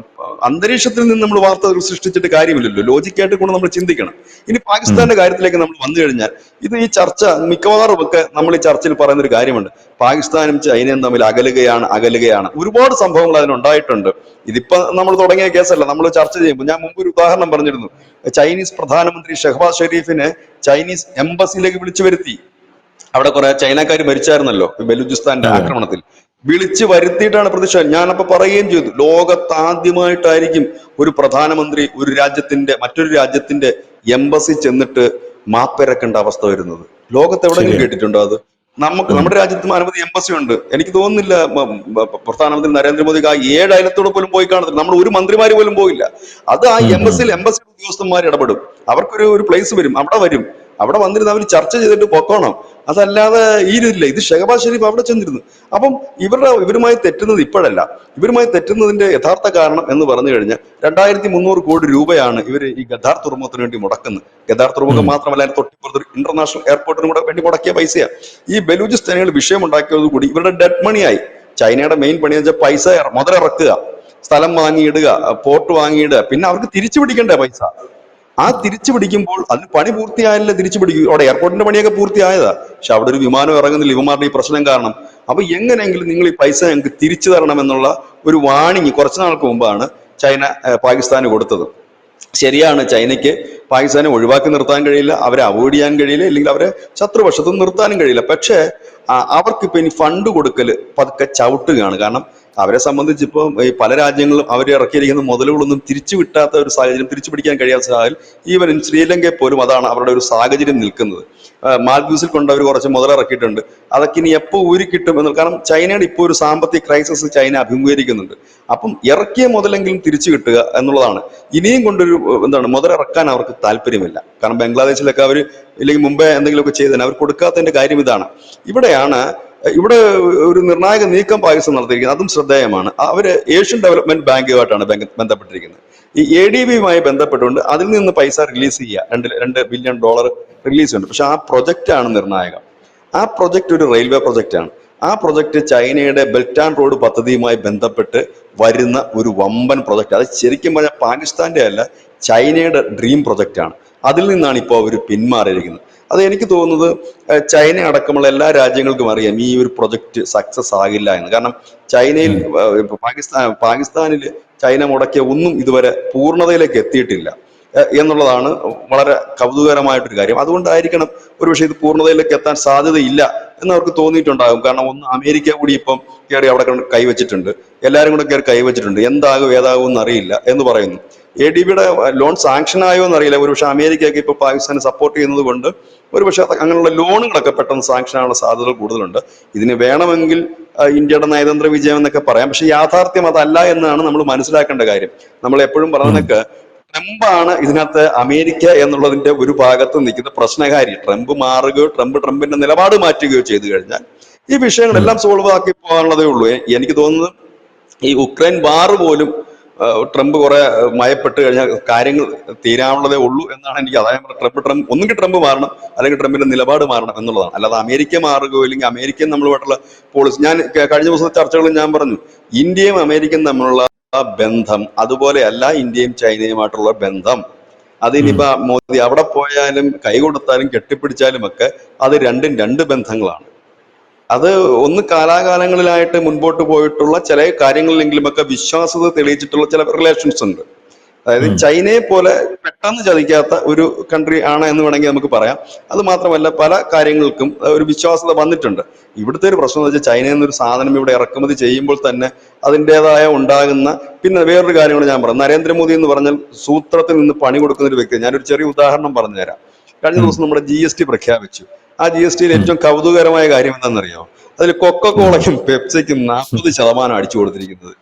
B: അന്തരീക്ഷത്തിൽ നിന്ന് നമ്മൾ വാർത്തകൾ സൃഷ്ടിച്ചിട്ട് കാര്യമില്ലല്ലോ. ലോജിക്കായിട്ട് കൂടെ നമ്മൾ ചിന്തിക്കണം. ഇനി പാകിസ്ഥാന്റെ കാര്യത്തിലേക്ക് നമ്മൾ വന്നു കഴിഞ്ഞാൽ ഇത് ഈ ചർച്ച മിക്കവാറും ഒക്കെ നമ്മൾ ഈ ചർച്ചയിൽ പറയുന്ന ഒരു കാര്യമുണ്ട്. പാകിസ്ഥാനും ചൈനയും തമ്മിൽ അകലുകയാണ്. ഒരുപാട് സംഭവങ്ങൾ അതിനുണ്ടായിട്ടുണ്ട്. ഇതിപ്പോ നമ്മൾ തുടങ്ങിയ കേസല്ല, നമ്മൾ ചർച്ച ചെയ്യുമ്പോൾ ഞാൻ മുമ്പ് ഒരു ഉദാഹരണം പറഞ്ഞിരുന്നു. ചൈനീസ് പ്രധാനമന്ത്രി ഷെഹ്ബാസ് ഷെരീഫിനെ ചൈനീസ് എംബസിയിലേക്ക് വിളിച്ചു വരുത്തി. അവിടെ കുറെ ചൈനക്കാർ മരിച്ചായിരുന്നല്ലോ ബലൂചിസ്ഥാന്റെ ആക്രമണത്തിൽ. വിളിച്ചു വരുത്തിയിട്ടാണ് പ്രതിഷേധം. ഞാനപ്പോ പറയുകയും ചെയ്തു, ലോകത്താദ്യമായിട്ടായിരിക്കും ഒരു പ്രധാനമന്ത്രി ഒരു രാജ്യത്തിന്റെ മറ്റൊരു രാജ്യത്തിന്റെ എംബസി ചെന്നിട്ട് മാപ്പിരക്കേണ്ട അവസ്ഥ വരുന്നത്. ലോകത്ത് എവിടെയെങ്കിലും കേട്ടിട്ടുണ്ടോ അത്? നമ്മുടെ രാജ്യത്തും അനവധി എംബസി ഉണ്ട്. എനിക്ക് തോന്നുന്നില്ല പ്രധാനമന്ത്രി നരേന്ദ്രമോദിക്ക് ആ 7 അയലത്തോടെ പോലും പോയി കാണത്തില്ല. നമ്മുടെ ഒരു മന്ത്രിമാര് പോലും പോയില്ല. അത് ആ എംബസി ഉദ്യോഗസ്ഥന്മാർ ഇടപെടും. അവർക്കൊരു പ്ലേസ് വരും, അവിടെ വന്നിരുന്ന് അവർ ചർച്ച ചെയ്തിട്ട് പൊക്കോണം. അതല്ലാതെ ഈ ഇതില്ല. ഇത് ഷെഹബാസ് ഷെരീഫ് അവിടെ ചെന്നിരുന്നു. അപ്പം ഇവരുമായി തെറ്റുന്നത് ഇപ്പോഴല്ല. ഇവരുമായി തെറ്റുന്നതിന്റെ യഥാർത്ഥ കാരണം എന്ന് പറഞ്ഞു കഴിഞ്ഞാൽ 2300 കോടി രൂപയാണ് ഇവർ ഈ ഗദാർ തുറമുഖത്തിന് വേണ്ടി മുടക്കുന്നത്. ഗദാർ തുറമുഖം മാത്രമല്ല, തൊട്ടിപ്പുറത്ത് ഇന്റർനാഷണൽ എയർപോർട്ടിനും കൂടെ വേണ്ടി മുടക്കിയ പൈസയാണ്. ഈ ബലൂചിസ്ഥാനികൾ വിഷയം ഉണ്ടാക്കിയതോടുകൂടി ഇവരുടെ ഡെഡ് മണിയായി. ചൈനയുടെ മെയിൻ പണി എന്ന് വെച്ചാൽ പൈസ മുതലിറക്കുക, സ്ഥലം വാങ്ങിയിടുക, പോർട്ട് വാങ്ങിയിടുക, പിന്നെ അവർക്ക് തിരിച്ചു പിടിക്കണ്ടേ പൈസ. ആ തിരിച്ചു പിടിക്കുമ്പോൾ അതിന് പണി പൂർത്തിയായല്ലേ തിരിച്ചു പിടിക്കും. അവിടെ എയർപോർട്ടിന്റെ പണിയൊക്കെ പൂർത്തിയായതാ, പക്ഷെ അവിടെ ഒരു വിമാനം ഇറങ്ങുന്നില്ല ഇവന്മാരുടെ ഈ പ്രശ്നം കാരണം. അപ്പൊ എങ്ങനെയെങ്കിലും നിങ്ങൾ ഈ പൈസ ഞങ്ങൾക്ക് തിരിച്ചു തരണം എന്നുള്ള ഒരു വാണിംഗ് കുറച്ചു നാൾക്ക് മുമ്പാണ് ചൈന പാകിസ്ഥാന് കൊടുത്തത്. ശരിയാണ്, ചൈനയ്ക്ക് പാകിസ്ഥാനെ ഒഴിവാക്കി നിർത്താൻ കഴിയില്ല, അവരെ അവോയ്ഡ് ചെയ്യാൻ കഴിയില്ല, ഇല്ലെങ്കിൽ അവരെ ശത്രുപക്ഷത്തും നിർത്താനും കഴിയില്ല. പക്ഷേ അവർക്കിപ്പോ ഇനി ഫണ്ട് കൊടുക്കൽ പതുക്കെ ചവിട്ടുകയാണ്. കാരണം അവരെ സംബന്ധിച്ച് ഇപ്പോൾ ഈ പല രാജ്യങ്ങളും അവർ ഇറക്കിയിരിക്കുന്ന മുതലുകളൊന്നും തിരിച്ചു കിട്ടാത്ത ഒരു സാഹചര്യം, തിരിച്ചു പിടിക്കാൻ കഴിയാത്ത സാഹചര്യം. ഈവൻ ശ്രീലങ്കയിൽ പോലും അതാണ് അവരുടെ ഒരു സാഹചര്യം നിൽക്കുന്നത്. മാൽദ്വീപ്സിൽ കൊണ്ട് അവർ കുറച്ച് മുതലിറക്കിയിട്ടുണ്ട്. അതൊക്കെ ഇനി എപ്പോൾ ഊരിക്കിട്ടും എന്ന്. കാരണം ചൈനയുടെ ഇപ്പോൾ ഒരു സാമ്പത്തിക ക്രൈസിസ് ചൈന അഭിമുഖീകരിക്കുന്നുണ്ട്. അപ്പം ഇറക്കിയ മുതലെങ്കിലും തിരിച്ചു കിട്ടുക എന്നുള്ളതാണ്. ഇനിയും കൊണ്ടൊരു മുതലിറക്കാൻ അവർക്ക് താല്പര്യമില്ല. കാരണം ബംഗ്ലാദേശിലൊക്കെ അവർ ഇല്ലെങ്കിൽ മുമ്പേ എന്തെങ്കിലുമൊക്കെ ചെയ്തതിന് അവർ കൊടുക്കാത്തതിന്റെ കാര്യം ഇതാണ്. ഇവിടെ ഒരു നിർണായക നീക്കം പാകിസ്ഥാൻ നടത്തിയിരിക്കുന്നത്, അതും ശ്രദ്ധേയമാണ്. അവര് ഏഷ്യൻ ഡെവലപ്മെന്റ് ബാങ്കുമായിട്ടാണ് ബന്ധപ്പെട്ടിരിക്കുന്നത്. ഈ ADB-യുമായി ബന്ധപ്പെട്ടുകൊണ്ട് അതിൽ നിന്ന് പൈസ റിലീസ് ചെയ്യുക, $2 ബില്യൺ റിലീസ് ഉണ്ട്. പക്ഷെ ആ പ്രൊജക്റ്റാണ് നിർണായകം. ആ പ്രൊജക്റ്റ് ഒരു റെയിൽവേ പ്രൊജക്റ്റാണ്. ആ പ്രൊജക്റ്റ് ചൈനയുടെ ബെൽറ്റ് ആൻഡ് റോഡ് പദ്ധതിയുമായി ബന്ധപ്പെട്ട് വരുന്ന ഒരു വമ്പൻ പ്രൊജക്റ്റ്. അത് ശരിക്കും പറഞ്ഞാൽ പാകിസ്ഥാന്റെ അല്ല, ചൈനയുടെ ഡ്രീം പ്രൊജക്റ്റാണ്. അതിൽ നിന്നാണ് ഇപ്പോൾ അവർ പിന്മാറിയിരിക്കുന്നത്. അത് എനിക്ക് തോന്നുന്നത് ചൈന അടക്കമുള്ള എല്ലാ രാജ്യങ്ങൾക്കും അറിയാം ഈ ഒരു പ്രൊജക്റ്റ് സക്സസ് ആകില്ല എന്ന്. കാരണം ചൈനയിൽ പാകിസ്ഥാനിൽ ചൈന മുടക്കിയ ഒന്നും ഇതുവരെ പൂർണ്ണതയിലേക്ക് എത്തിയിട്ടില്ല എന്നുള്ളതാണ് വളരെ കൗതുകകരമായിട്ടൊരു കാര്യം. അതുകൊണ്ടായിരിക്കണം ഒരുപക്ഷെ ഇത് പൂർണ്ണതയിലേക്ക് എത്താൻ സാധ്യതയില്ല എന്ന് അവർക്ക് തോന്നിയിട്ടുണ്ടാകും. കാരണം ഒന്ന്, അമേരിക്ക കൂടി ഇപ്പം കയറി അവിടെ കൈവച്ചിട്ടുണ്ട്, എല്ലാവരും കൂടെ കയറി കൈവച്ചിട്ടുണ്ട്. എന്താകും ഏതാകും എന്നറിയില്ല എന്ന് പറയുന്നു. ADB-യുടെ ലോൺ സാങ്ഷൻ ആയോ എന്നറിയില്ല. ഒരുപക്ഷെ അമേരിക്കയൊക്കെ ഇപ്പൊ പാകിസ്ഥാനെ സപ്പോർട്ട് ചെയ്യുന്നത് കൊണ്ട് ഒരുപക്ഷെ അങ്ങനെയുള്ള ലോണുകളൊക്കെ പെട്ടെന്ന് സാങ്ഷൻ ആവാനുള്ള സാധ്യതകൾ കൂടുതലുണ്ട്. ഇതിന് വേണമെങ്കിൽ ഇന്ത്യയുടെ നയതന്ത്ര വിജയം എന്നൊക്കെ പറയാം. പക്ഷെ യാഥാർത്ഥ്യം അതല്ല എന്നാണ് നമ്മൾ മനസ്സിലാക്കേണ്ട കാര്യം. നമ്മൾ എപ്പോഴും പറഞ്ഞൊക്കെ ട്രംപാണ് ഇതിനകത്ത് അമേരിക്ക എന്നുള്ളതിന്റെ ഒരു ഭാഗത്ത് നിൽക്കുന്ന പ്രശ്നകാരി. ട്രംപ് മാറുകയോ ട്രംപിന്റെ നിലപാട് മാറ്റുകയോ ചെയ്തു കഴിഞ്ഞാൽ ഈ വിഷയങ്ങളെല്ലാം സോൾവ് ആക്കി പോകാനുള്ളതേ ഉള്ളൂ. എനിക്ക് തോന്നുന്നത് ഈ ഉക്രൈൻ വാർ പോലും ട്രംപ് കുറെ മയപ്പെട്ട് കഴിഞ്ഞാൽ കാര്യങ്ങൾ തീരാനുള്ളതേ ഉള്ളൂ എന്നാണ് എനിക്ക്. അതായത് ഒന്നുകിൽ ട്രംപ് മാറണം, അല്ലെങ്കിൽ ട്രംപിന്റെ നിലപാട് മാറണം എന്നുള്ളതാണ്. അല്ലാതെ അമേരിക്ക മാറുകയോ അല്ലെങ്കിൽ അമേരിക്കൻ നമ്മളുമായിട്ടുള്ള പോളിസി. ഞാൻ കഴിഞ്ഞ ദിവസത്തെ ചർച്ചകളിൽ ഞാൻ പറഞ്ഞു, ഇന്ത്യയും അമേരിക്കയും തമ്മിലുള്ള ബന്ധം അതുപോലെയല്ല ഇന്ത്യയും ചൈനയുമായിട്ടുള്ള ബന്ധം. അതിനിപ്പോ മോദി അവിടെ പോയാലും കൈ കൊടുത്താലും കെട്ടിപ്പിടിച്ചാലും ഒക്കെ അത് രണ്ടും രണ്ട് ബന്ധങ്ങളാണ്. അത് ഒന്ന് കാലാകാലങ്ങളിലായിട്ട് മുൻപോട്ട് പോയിട്ടുള്ള ചില കാര്യങ്ങളിലെങ്കിലും ഒക്കെ വിശ്വാസത തെളിയിച്ചിട്ടുള്ള ചില റിലേഷൻസ് ഉണ്ട്. അതായത് ചൈനയെ പോലെ പെട്ടെന്ന് ചതിക്കാത്ത ഒരു കൺട്രി ആണ് എന്ന് വേണമെങ്കിൽ നമുക്ക് പറയാം. അത് മാത്രമല്ല പല കാര്യങ്ങൾക്കും ഒരു വിശ്വാസത വന്നിട്ടുണ്ട്. ഇവിടുത്തെ ഒരു പ്രശ്നം എന്ന് വെച്ചാൽ ചൈനയിൽ നിന്നൊരു സാധനം ഇവിടെ ഇറക്കുമതി ചെയ്യുമ്പോൾ തന്നെ അതിൻ്റെതായ ഉണ്ടാകുന്ന, പിന്നെ വേറൊരു കാര്യം കൂടെ ഞാൻ പറയാം. നരേന്ദ്രമോദി എന്ന് പറഞ്ഞാൽ സൂത്രത്തിൽ നിന്ന് പണി കൊടുക്കുന്ന ഒരു വ്യക്തി. ഞാനൊരു ചെറിയ ഉദാഹരണം പറഞ്ഞുതരാം. കഴിഞ്ഞ ദിവസം നമ്മുടെ GST പ്രഖ്യാപിച്ചു. ആ GST-യിൽ ഏറ്റവും കൗതുകകരമായ കാര്യം എന്താണെന്നറിയാമോ? അതിൽ കൊക്കക്കോളയ്ക്കും പെപ്സിക്കും 40% അടിച്ചു കൊടുത്തിരിക്കുന്നത്.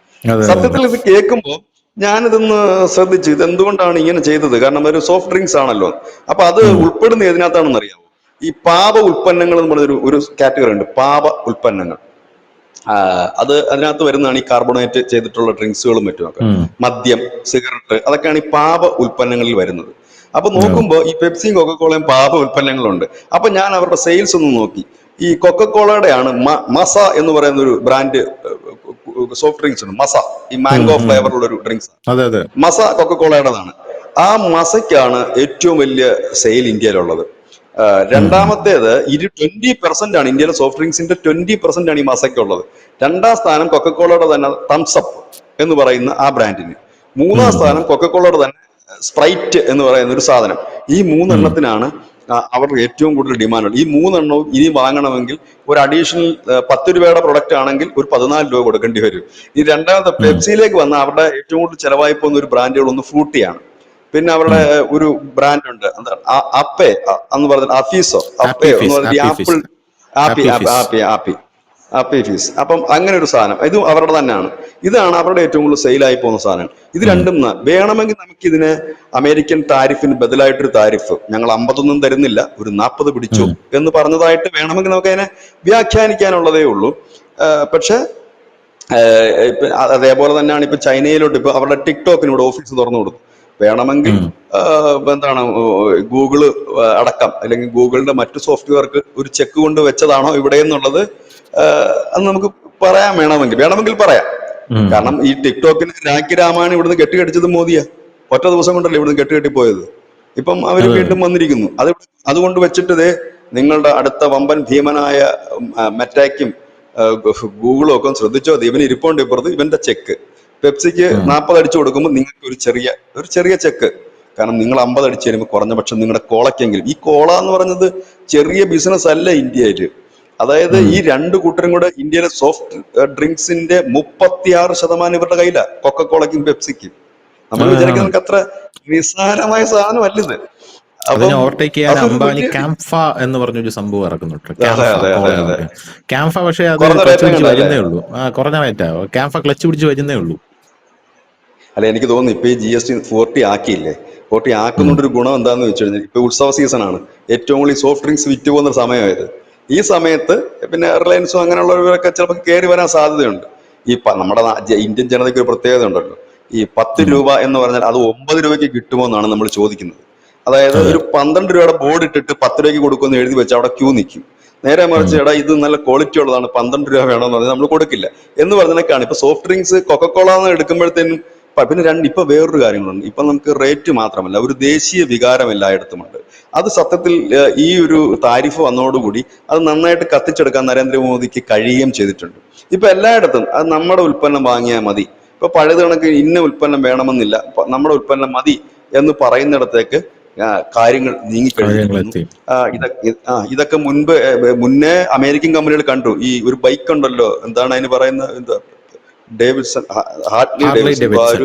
B: സത്യത്തിൽ ഇത് കേൾക്കുമ്പോൾ ഞാനിതൊന്ന് ശ്രദ്ധിച്ചു, ഇതെന്തുകൊണ്ടാണ് ഇങ്ങനെ ചെയ്തത്? കാരണം ഒരു സോഫ്റ്റ് ഡ്രിങ്ക്സ് ആണല്ലോ. അപ്പൊ അത് ഉൾപ്പെടുന്ന ഏതിനകത്താണെന്ന് അറിയാമോ? ഈ പാപ ഉൽപ്പന്നങ്ങൾ എന്ന് പറഞ്ഞൊരു കാറ്റഗറി ഉണ്ട്, പാപ ഉൽപ്പന്നങ്ങൾ. അതിനകത്ത് വരുന്നതാണ് ഈ കാർബണേറ്റ് ചെയ്തിട്ടുള്ള ഡ്രിങ്ക്സുകളും മറ്റുമൊക്കെ. മദ്യം, സിഗരറ്റ്, അതൊക്കെയാണ് ഈ പാപ ഉൽപ്പന്നങ്ങളിൽ വരുന്നത്. അപ്പൊ നോക്കുമ്പോൾ ഈ പെപ്സിയും കൊക്കക്കോളയും പാപ ഉൽപ്പന്നങ്ങളുണ്ട്. അപ്പൊ ഞാൻ അവരുടെ സെയിൽസ് ഒന്ന് നോക്കി. ഈ കൊക്കക്കോളയുടെയാണ് മസ എന്ന് പറയുന്ന ഒരു ബ്രാൻഡ് സോഫ്റ്റ് ഡ്രിങ്ക്സ് ഉണ്ട്. മസ, ഈ
A: ഉം,
B: മാംഗോ
A: ഉം.
B: ഫ്ലേവറുള്ള ഒരു ഡ്രിങ്ക്സ്.
A: അതെ അതെ.
B: മസ കൊക്കക്കോളയുടേതാണ്. ആ മസയ്ക്കാണ് ഏറ്റവും വലിയ സെയിൽ ഇന്ത്യയിലുള്ളത്.
A: ഉം, ഉം.
B: രണ്ടാമത്തേത് 20% ആണ് ഇന്ത്യയിലെ സോഫ്റ്റ് ഡ്രിങ്ക്സിന്റെ 20% ആണ് ഈ മസയ്ക്കുള്ളത്. രണ്ടാം സ്ഥാനം കൊക്കക്കോളയുടെ തന്നെ തംസപ്പ് എന്ന് പറയുന്ന ആ ബ്രാൻഡിന്. മൂന്നാം
A: ഉം, ഉം.
B: സ്ഥാനം കൊക്കക്കോളയുടെ തന്നെ സ്പ്രൈറ്റ് എന്ന് പറയുന്ന ഒരു സാധനം. ഈ
A: ഉം.
B: മൂന്നെണ്ണത്തിനാണ് അവർക്ക് ഏറ്റവും കൂടുതൽ ഡിമാൻഡ്. ഈ മൂന്നെണ്ണവും ഇനി വാങ്ങണമെങ്കിൽ ഒരു അഡീഷണൽ 10 രൂപയുടെ പ്രൊഡക്റ്റ് ആണെങ്കിൽ ഒരു 14 രൂപ കൊടുക്കേണ്ടി വരും. ഈ രണ്ടാമത്തെ
A: ഉം,
B: പെപ്സിയിലേക്ക് വന്ന അവരുടെ ഏറ്റവും കൂടുതൽ ചെലവായി പോകുന്ന ഒരു ബ്രാൻഡുകൾ ഒന്ന് ഫ്രൂട്ടിയാണ്. പിന്നെ അവരുടെ
A: ഉം.
B: ഒരു ബ്രാൻഡ് ഉണ്ട്, എന്താ അപ്പേ എന്ന് പറഞ്ഞിട്ട്, അഫീസോ
A: ഹാപ്പി
B: അപ്പേ എന്ന്
A: ഫീസ്,
B: പറഞ്ഞിട്ട് ഈ
A: happy
B: apple
A: fees,
B: Appy
A: happy
B: Appy
A: fees.
B: Appy Appy Appy fees. അപ്പം അങ്ങനെ ഒരു സാധനം ഇതും അവരുടെ തന്നെയാണ്. ഇതാണ് അവരുടെ ഏറ്റവും കൂടുതൽ സെയിലായി പോകുന്ന സാധനം. ഇത്
A: ഉം,
B: രണ്ടും വേണമെങ്കിൽ നമുക്ക് ഇതിന് അമേരിക്കൻ താരിഫിന് ബദലായിട്ടൊരു താരിഫ്, ഞങ്ങൾ 50 തരുന്നില്ല, ഒരു 40 പിടിച്ചു
A: ഉം.
B: എന്ന് പറഞ്ഞതായിട്ട് വേണമെങ്കിൽ നമുക്ക് അതിനെ വ്യാഖ്യാനിക്കാനുള്ളതേ ഉള്ളൂ. പക്ഷെ അതേപോലെ തന്നെയാണ് ഇപ്പൊ ചൈനയിലോട്ട് ഇപ്പൊ അവരുടെ ടിക്ടോക്കിനൂടെ ഓഫീസ് തുറന്നു കൊടുത്തു. വേണമെങ്കിൽ
A: ഉം.
B: എന്താണ് ഗൂഗിള് അടക്കം, അല്ലെങ്കിൽ ഗൂഗിളിന്റെ മറ്റു സോഫ്റ്റ്വെയർക്ക് ഒരു ചെക്ക് കൊണ്ട് വെച്ചതാണോ ഇവിടെ എന്നുള്ളത് അത് നമുക്ക് പറയാൻ വേണമെങ്കിൽ പറയാം.
A: ഉം.
B: കാരണം ഈ ടിക്ടോക്കിന് രാഖി രാമായണം ഇവിടുന്ന് കെട്ടിക്കടിച്ചത് മോദിയാ. ഒറ്റ ദിവസം കൊണ്ടല്ലേ ഇവിടുന്ന് കെട്ടിപ്പോയത്. ഇപ്പം അവർ
A: അതെ.
B: വീണ്ടും വന്നിരിക്കുന്നു. അതുകൊണ്ട് വെച്ചിട്ട് നിങ്ങളുടെ അടുത്ത വമ്പൻ ഭീമനായ മെറ്റാക്കും ഗൂഗിളും ഒക്കെ ശ്രദ്ധിച്ചോ, അത് ഇവന് ഇരിപ്പുണ്ട് ഇപ്പുറത്ത് ഇവന്റെ ചെക്ക്. പെപ്സിക്ക്
A: ഉം.
B: 40 അടിച്ചു കൊടുക്കുമ്പോൾ നിങ്ങൾക്ക് ഒരു ചെറിയ ചെക്ക്. കാരണം നിങ്ങൾ 50 അടിച്ചു തരുമ്പോൾ കുറഞ്ഞ പക്ഷം നിങ്ങളുടെ കോളയ്ക്കെങ്കിലും, ഈ കോള എന്ന് പറയുന്നത് ചെറിയ ബിസിനസ് അല്ല ഇന്ത്യയില്. അതായത്
A: ഉം.
B: ഈ രണ്ടു കൂട്ടരും കൂടെ ഇന്ത്യയിലെ സോഫ്റ്റ് ഡ്രിങ്ക്സിന്റെ 36% ഇവരുടെ കയ്യിലാ, കൊക്കക്കോളയ്ക്കും പെപ്സിക്കും. നമ്മൾ
A: ആണ്.
B: വിചാരിക്കുന്ന നമുക്ക് അത്ര നിസ്സാരമായ സാധനമല്ലിത്.
A: അതിനെ
B: അപ്പം
A: ഓവർടേക്ക് ചെയ്യാൻ
B: അതൊരു
A: അംബാനി
B: വലിയ,
A: ക്യാംഫ എന്ന് പറഞ്ഞൊരു സംഭവം ഇറക്കുന്നുണ്ട്.
B: അതെ
A: ക്യാംഫ
B: അതെ
A: കോള
B: അതെ
A: എന്ന്
B: അതെ
A: പറയും. ക്യാംഫ പക്ഷേ അത്
B: കുറഞ്ഞ
A: ക്ലച്ച്
B: റേറ്റ്
A: പിടിച്ച്
B: കണ്ടല്ലേ.
A: വരുന്നേ ഉള്ളൂ. കുറഞ്ഞ റേറ്റാ. ക്യാംഫ ക്ലച്ച് പിടിച്ച് വരുന്നേ ഉള്ളൂ.
B: അല്ല, എനിക്ക് തോന്നുന്നു ഇപ്പൊ ഈ GST 40 ആക്കിയില്ലേ, 40
A: ഉം.
B: ആക്കുന്നോണ്ടൊരു ഗുണം എന്താന്ന് വെച്ച് കഴിഞ്ഞാൽ ഇപ്പൊ ഉത്സവ സീസണാണ്, ഏറ്റവും കൂടുതൽ സോഫ്റ്റ് ഡ്രിങ്ക്സ് വിറ്റ് പോകുന്ന സമയമായത്. ഈ സമയത്ത് പിന്നെ റിലയൻസും അങ്ങനെയുള്ളവരൊക്കെ ചിലപ്പോൾ കയറി വരാൻ സാധ്യതയുണ്ട്. നമ്മുടെ ഇന്ത്യൻ ജനതയ്ക്ക് ഒരു പ്രത്യേകത ഉണ്ടല്ലോ, ഈ 10
A: ഉം.
B: രൂപ എന്ന് പറഞ്ഞാൽ അത് 9 രൂപയ്ക്ക് കിട്ടുമോ എന്നാണ് നമ്മൾ ചോദിക്കുന്നത്. അതായത്
A: അതെ.
B: ഒരു 12 രൂപയുടെ ബോർഡ് ഇട്ടിട്ട് 10 രൂപയ്ക്ക് കൊടുക്കുമെന്ന് എഴുതി വെച്ച് അവിടെ ക്യൂ നിൽക്കും. നേരെ മറിച്ച്
A: ഉം.
B: എടാ ഇത് നല്ല ക്വാളിറ്റി ഉള്ളതാണ് 12 രൂപ വേണമെന്ന് പറഞ്ഞാൽ നമ്മൾ കൊടുക്കില്ല എന്ന് പറഞ്ഞതൊക്കെയാണ്. ഇപ്പൊ സോഫ്റ്റ് ഡ്രിങ്ക്സ് കൊക്കക്കോള എന്ന് എടുക്കുമ്പോഴത്തേനും പിന്നെ ഇപ്പൊ വേറൊരു കാര്യങ്ങളുണ്ട്. ഇപ്പൊ നമുക്ക് റേറ്റ് മാത്രമല്ല, ഒരു ദേശീയ വികാരം എല്ലായിടത്തുമുണ്ട്. അത് സത്യത്തിൽ ഈ ഒരു താരിഫ് വന്നതോടുകൂടി അത് നന്നായിട്ട് കത്തിച്ചെടുക്കാൻ നരേന്ദ്രമോദിക്ക് കഴിയുകയും ചെയ്തിട്ടുണ്ട്. ഇപ്പൊ എല്ലായിടത്തും അത് നമ്മുടെ ഉൽപ്പന്നം വാങ്ങിയാൽ മതി, ഇപ്പൊ പഴയത് കണക്ക് ഇന്ന ഉൽപ്പന്നം വേണമെന്നില്ല, നമ്മുടെ ഉൽപ്പന്നം മതി എന്ന് പറയുന്നിടത്തേക്ക് കാര്യങ്ങൾ നീങ്ങിക്കഴിഞ്ഞിരിക്കുന്നു.
A: കാര്യങ്ങളെത്തി.
B: ഇതൊക്കെ മുന്നേ അമേരിക്കൻ കമ്പനികൾ കണ്ടു. ഈ ഒരു ബൈക്ക് ഉണ്ടല്ലോ, എന്താണ് അതിന് പറയുന്നത്, എന്താ, Davidson, Hartley
A: Harley
B: Davidson,
A: Davidson.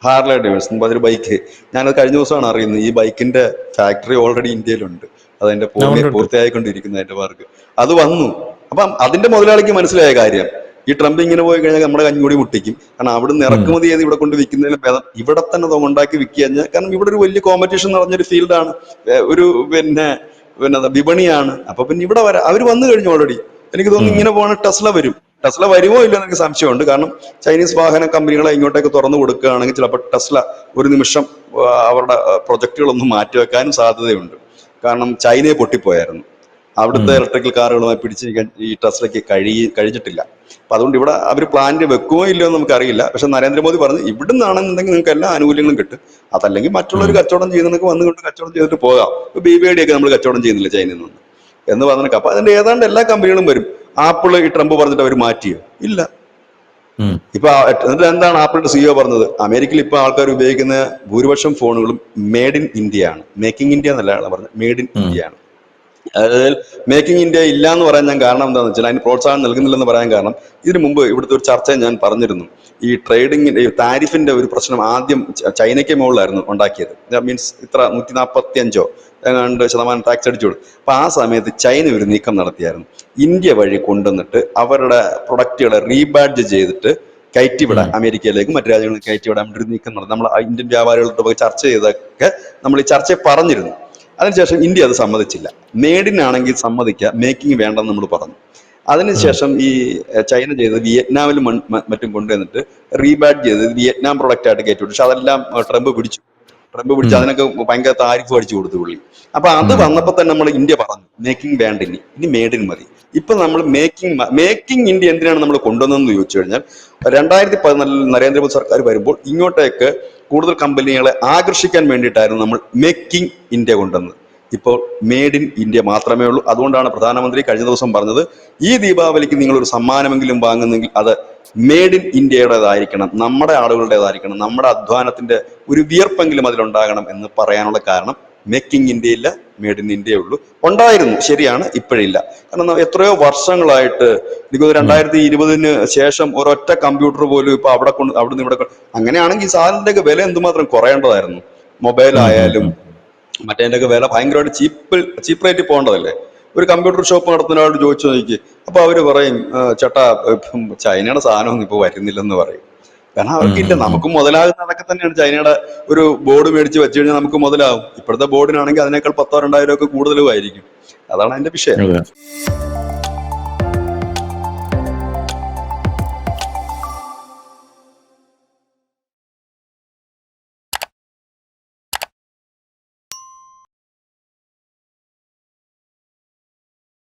B: Harley Davidson അതൊരു ബൈക്ക്. ഞാനത് കഴിഞ്ഞ ദിവസമാണ് അറിയുന്നത്. ഈ ബൈക്കിന്റെ ഫാക്ടറി ഓൾറെഡി ഇന്ത്യയിലുണ്ട്. അതിന്റെ
A: ഉണ്ട് ഉണ്ട്.
B: പൂർത്തിയായിക്കൊണ്ടിരിക്കുന്ന അതിന്റെ വർക്ക് അത് വന്നു. അപ്പം അതിന്റെ മുതലാളിക്ക് മനസ്സിലായ കാര്യം, ഈ ട്രംപ് ഇങ്ങനെ പോയി കഴിഞ്ഞാൽ നമ്മുടെ കഞ്ഞുകൂടി മുട്ടിക്കും. കാരണം അവിടുന്ന്
A: ഉം.
B: ഇറക്കുമതി ചെയ്ത് ഇവിടെ കൊണ്ട് വിൽക്കുന്നതിന് ഭേദം ഇവിടെ തന്നെ ഉണ്ടാക്കി വിൽക്കുക കഴിഞ്ഞാൽ, കാരണം ഇവിടെ ഒരു വലിയ കോമ്പറ്റീഷൻ നിറഞ്ഞൊരു ഫീൽഡാണ്, ഒരു പിന്നെ വിപണിയാണ്. അപ്പൊ പിന്നെ ഇവിടെ അവർ വന്നു കഴിഞ്ഞു ഓൾറെഡി. എനിക്ക് തോന്നുന്നു
A: ഉം.
B: ഇങ്ങനെ പോകണ ടെസ്ല വരുമോ ഇല്ലെന്ന് എനിക്ക് സംശയമുണ്ട്. കാരണം ചൈനീസ് വാഹന കമ്പനികളെ ഇങ്ങോട്ടേക്ക് തുറന്നു കൊടുക്കുകയാണെങ്കിൽ ചിലപ്പോൾ ടെസ്ല ഒരു നിമിഷം അവരുടെ പ്രൊജക്ടുകളൊന്നും മാറ്റിവെക്കാനും സാധ്യതയുണ്ട്. കാരണം ചൈനയെ പൊട്ടിപ്പോയായിരുന്നു, അവിടുത്തെ
A: ഉം.
B: ഇലക്ട്രിക്കൽ കാറുകളുമായി പിടിച്ചിരിക്കാൻ ഈ ടെസ്ലയ്ക്ക് കഴിഞ്ഞിട്ടില്ല. അപ്പൊ അതുകൊണ്ട് ഇവിടെ അവർ പ്ലാന്റ് വെക്കുമോ ഇല്ലയോ എന്ന് നമുക്കറിയില്ല. പക്ഷെ നരേന്ദ്രമോദി പറഞ്ഞു ഇവിടുന്നാണെന്നുണ്ടെങ്കിൽ നിങ്ങൾക്ക് എല്ലാ ആനുകൂല്യങ്ങളും കിട്ടും, അതല്ലെങ്കിൽ മറ്റുള്ളവർ
A: ഉം.
B: കച്ചവടം ചെയ്യുന്നവർക്ക് വന്നുകൊണ്ട് കച്ചവടം ചെയ്തിട്ട് പോകാം. ഇപ്പൊ BYD ഒക്കെ നമ്മൾ കച്ചവടം ചെയ്യുന്നില്ല ചൈനയിൽ നിന്ന് എന്ന് പറഞ്ഞിട്ട്. അപ്പൊ അതിന്റെ ഏതാണ്ട് എല്ലാ കമ്പനികളും വരും. ആപ്പിൾ ഈ ട്രംപ് പറഞ്ഞിട്ട് അവർ മാറ്റിയോ? ഇല്ല.
A: ഉം.
B: ഇപ്പൊ എന്നിട്ട് എന്താണ് ആപ്പിളിന്റെ CEO പറഞ്ഞത്? അമേരിക്കയിൽ ഇപ്പൊ ആൾക്കാർ ഉപയോഗിക്കുന്ന ഭൂരിപക്ഷം ഫോണുകളും മെയ്ഡ് ഇൻ ഇന്ത്യ ആണ്. മേക്കിംഗ് ഇന്ത്യ എന്നല്ല പറഞ്ഞത്, മെയ്ഡ് ഇൻ
A: ഉം.
B: ഇന്ത്യ ആണ്. അതായത് മേക്കിംഗ് ഇന്ത്യ ഇല്ല എന്ന് പറയാൻ ഞാൻ കാരണം എന്താണെന്ന് വെച്ചാൽ, അതിന് പ്രോത്സാഹനം നൽകുന്നില്ലെന്ന് പറയാൻ കാരണം, ഇതിനു മുമ്പ് ഇവിടുത്തെ ഒരു ചർച്ച ഞാൻ പറഞ്ഞിരുന്നു. ഈ ട്രേഡിങ്ങിന്റെ താരിഫിന്റെ ഒരു പ്രശ്നം ആദ്യം ചൈനയ്ക്ക് മുകളിലായിരുന്നു ഉണ്ടാക്കിയത്. മീൻസ് ഇത്ര 145 എങ്ങാണ്ട് ശതമാനം ടാക്സ് അടിച്ചു കൊടുക്കും. അപ്പൊ ആ സമയത്ത് ചൈന ഒരു നീക്കം നടത്തിയായിരുന്നു. ഇന്ത്യ വഴി കൊണ്ടുവന്നിട്ട് അവരുടെ പ്രൊഡക്റ്റുകളെ റീബാഡ്ജ് ചെയ്തിട്ട് കയറ്റിവിടാൻ,
A: ഉം.
B: അമേരിക്കയിലേക്കും മറ്റു രാജ്യങ്ങളിലും കയറ്റിവിടാൻ വേണ്ടി ഒരു നീക്കം നടത്തി. നമ്മൾ ഇന്ത്യൻ വ്യാപാരികളോട് ചർച്ച ചെയ്തൊക്കെ നമ്മൾ ഈ ചർച്ചയെ പറഞ്ഞിരുന്നു. അതിനുശേഷം ഇന്ത്യ അത് സമ്മതിച്ചില്ല. മേഡിനാണെങ്കിൽ സമ്മതിക്കുക, മേക്കിംഗ് വേണ്ടെന്ന് നമ്മൾ പറഞ്ഞു.
A: ഉം.
B: അതിനുശേഷം ഈ ചൈന ചെയ്തത് വിയറ്റ്നാമിലും മറ്റും കൊണ്ടുവന്നിട്ട് റീബാഡ് ചെയ്ത് വിയറ്റ്നാം പ്രൊഡക്റ്റ് ആയിട്ട് കയറ്റി വിട്ടു. പക്ഷെ അതെല്ലാം ട്രംപ് പിടിച്ചു. ട്രംപ് പിടിച്ച്
A: ഉം.
B: അതിനൊക്കെ ഭയങ്കര താരിഫ് അടിച്ചു കൊടുത്തു പുള്ളി. അപ്പൊ അത്
A: ഉം.
B: വന്നപ്പോ തന്നെ നമ്മൾ ഇന്ത്യ പറഞ്ഞു മേക്കിംഗ് വേണ്ട, ഇനി മേഡ് ഇൻ മതി. ഇപ്പൊ നമ്മൾ മേക്കിംഗ് ഇന്ത്യ എന്തിനാണ് നമ്മൾ കൊണ്ടുവന്നതെന്ന് ചോദിച്ചു കഴിഞ്ഞാൽ 2014 നരേന്ദ്രമോദി സർക്കാർ വരുമ്പോൾ ഇങ്ങോട്ടേക്ക് കൂടുതൽ കമ്പനികളെ ആകർഷിക്കാൻ വേണ്ടിയിട്ടായിരുന്നു നമ്മൾ മേക്കിംഗ് ഇന്ത്യ കൊണ്ടുവന്നത്. ഇപ്പോൾ മേഡ് ഇൻ ഇന്ത്യ മാത്രമേ ഉള്ളൂ. അതുകൊണ്ടാണ് പ്രധാനമന്ത്രി കഴിഞ്ഞ ദിവസം പറഞ്ഞത്, ഈ ദീപാവലിക്ക് നിങ്ങൾ ഒരു സമ്മാനമെങ്കിലും വാങ്ങുന്നെങ്കിൽ അത് മേഡ് ഇൻ ഇന്ത്യയുടേതായിരിക്കണം, നമ്മുടെ ആളുകളുടേതായിരിക്കണം, നമ്മുടെ അധ്വാനത്തിന്റെ ഒരു വിയർപ്പെങ്കിലും അതിലുണ്ടാകണം എന്ന് പറയാനുള്ള കാരണം മേക്കിംഗ് ഇന്ത്യ ഇല്ല, മേഡ് ഇൻ ഇന്ത്യ ഉള്ളൂ. ഉണ്ടായിരുന്നു, ശരിയാണ്, ഇപ്പോഴില്ല. കാരണം എത്രയോ വർഷങ്ങളായിട്ട് എനിക്ക് 2020 ശേഷം ഒരൊറ്റ കമ്പ്യൂട്ടർ പോലും ഇപ്പൊ അവിടുന്ന് ഇവിടെ അങ്ങനെയാണെങ്കിൽ ഈ സാധനത്തിന്റെയൊക്കെ വില എന്തുമാത്രം കുറയേണ്ടതായിരുന്നു. മൊബൈൽ
A: ഉം. ഉം.
B: ആയാലും
A: ഉം.
B: മറ്റേതിന്റെയൊക്കെ വില ഭയങ്കരമായിട്ട് ചീപ്പ് റേറ്റിൽ പോകേണ്ടതല്ലേ. ഒരു കമ്പ്യൂട്ടർ ഷോപ്പ് നടത്തുന്ന ഒരാളോട് ചോദിച്ചു നോക്കി, അപ്പൊ അവര് പറയും ചേട്ടാ ചൈനയുടെ സാധനമൊന്നും ഇപ്പൊ വരുന്നില്ലെന്ന് പറയും. കാരണം
A: ഉം.
B: അവർക്കില്ല.
A: ഉം. ഉം.
B: നമുക്ക് മുതലാകുന്ന അതൊക്കെ തന്നെയാണ്. ചൈനയുടെ ഒരു ബോർഡ് മേടിച്ച് വെച്ച് കഴിഞ്ഞാൽ നമുക്ക് മുതലാകും. ഇപ്പോഴത്തെ ബോർഡിനാണെങ്കിൽ അതിനേക്കാൾ 10,000-2,000 ഒക്കെ കൂടുതലും ആയിരിക്കും. അതാണ് അതിന്റെ വിഷയം.
A: അതെ.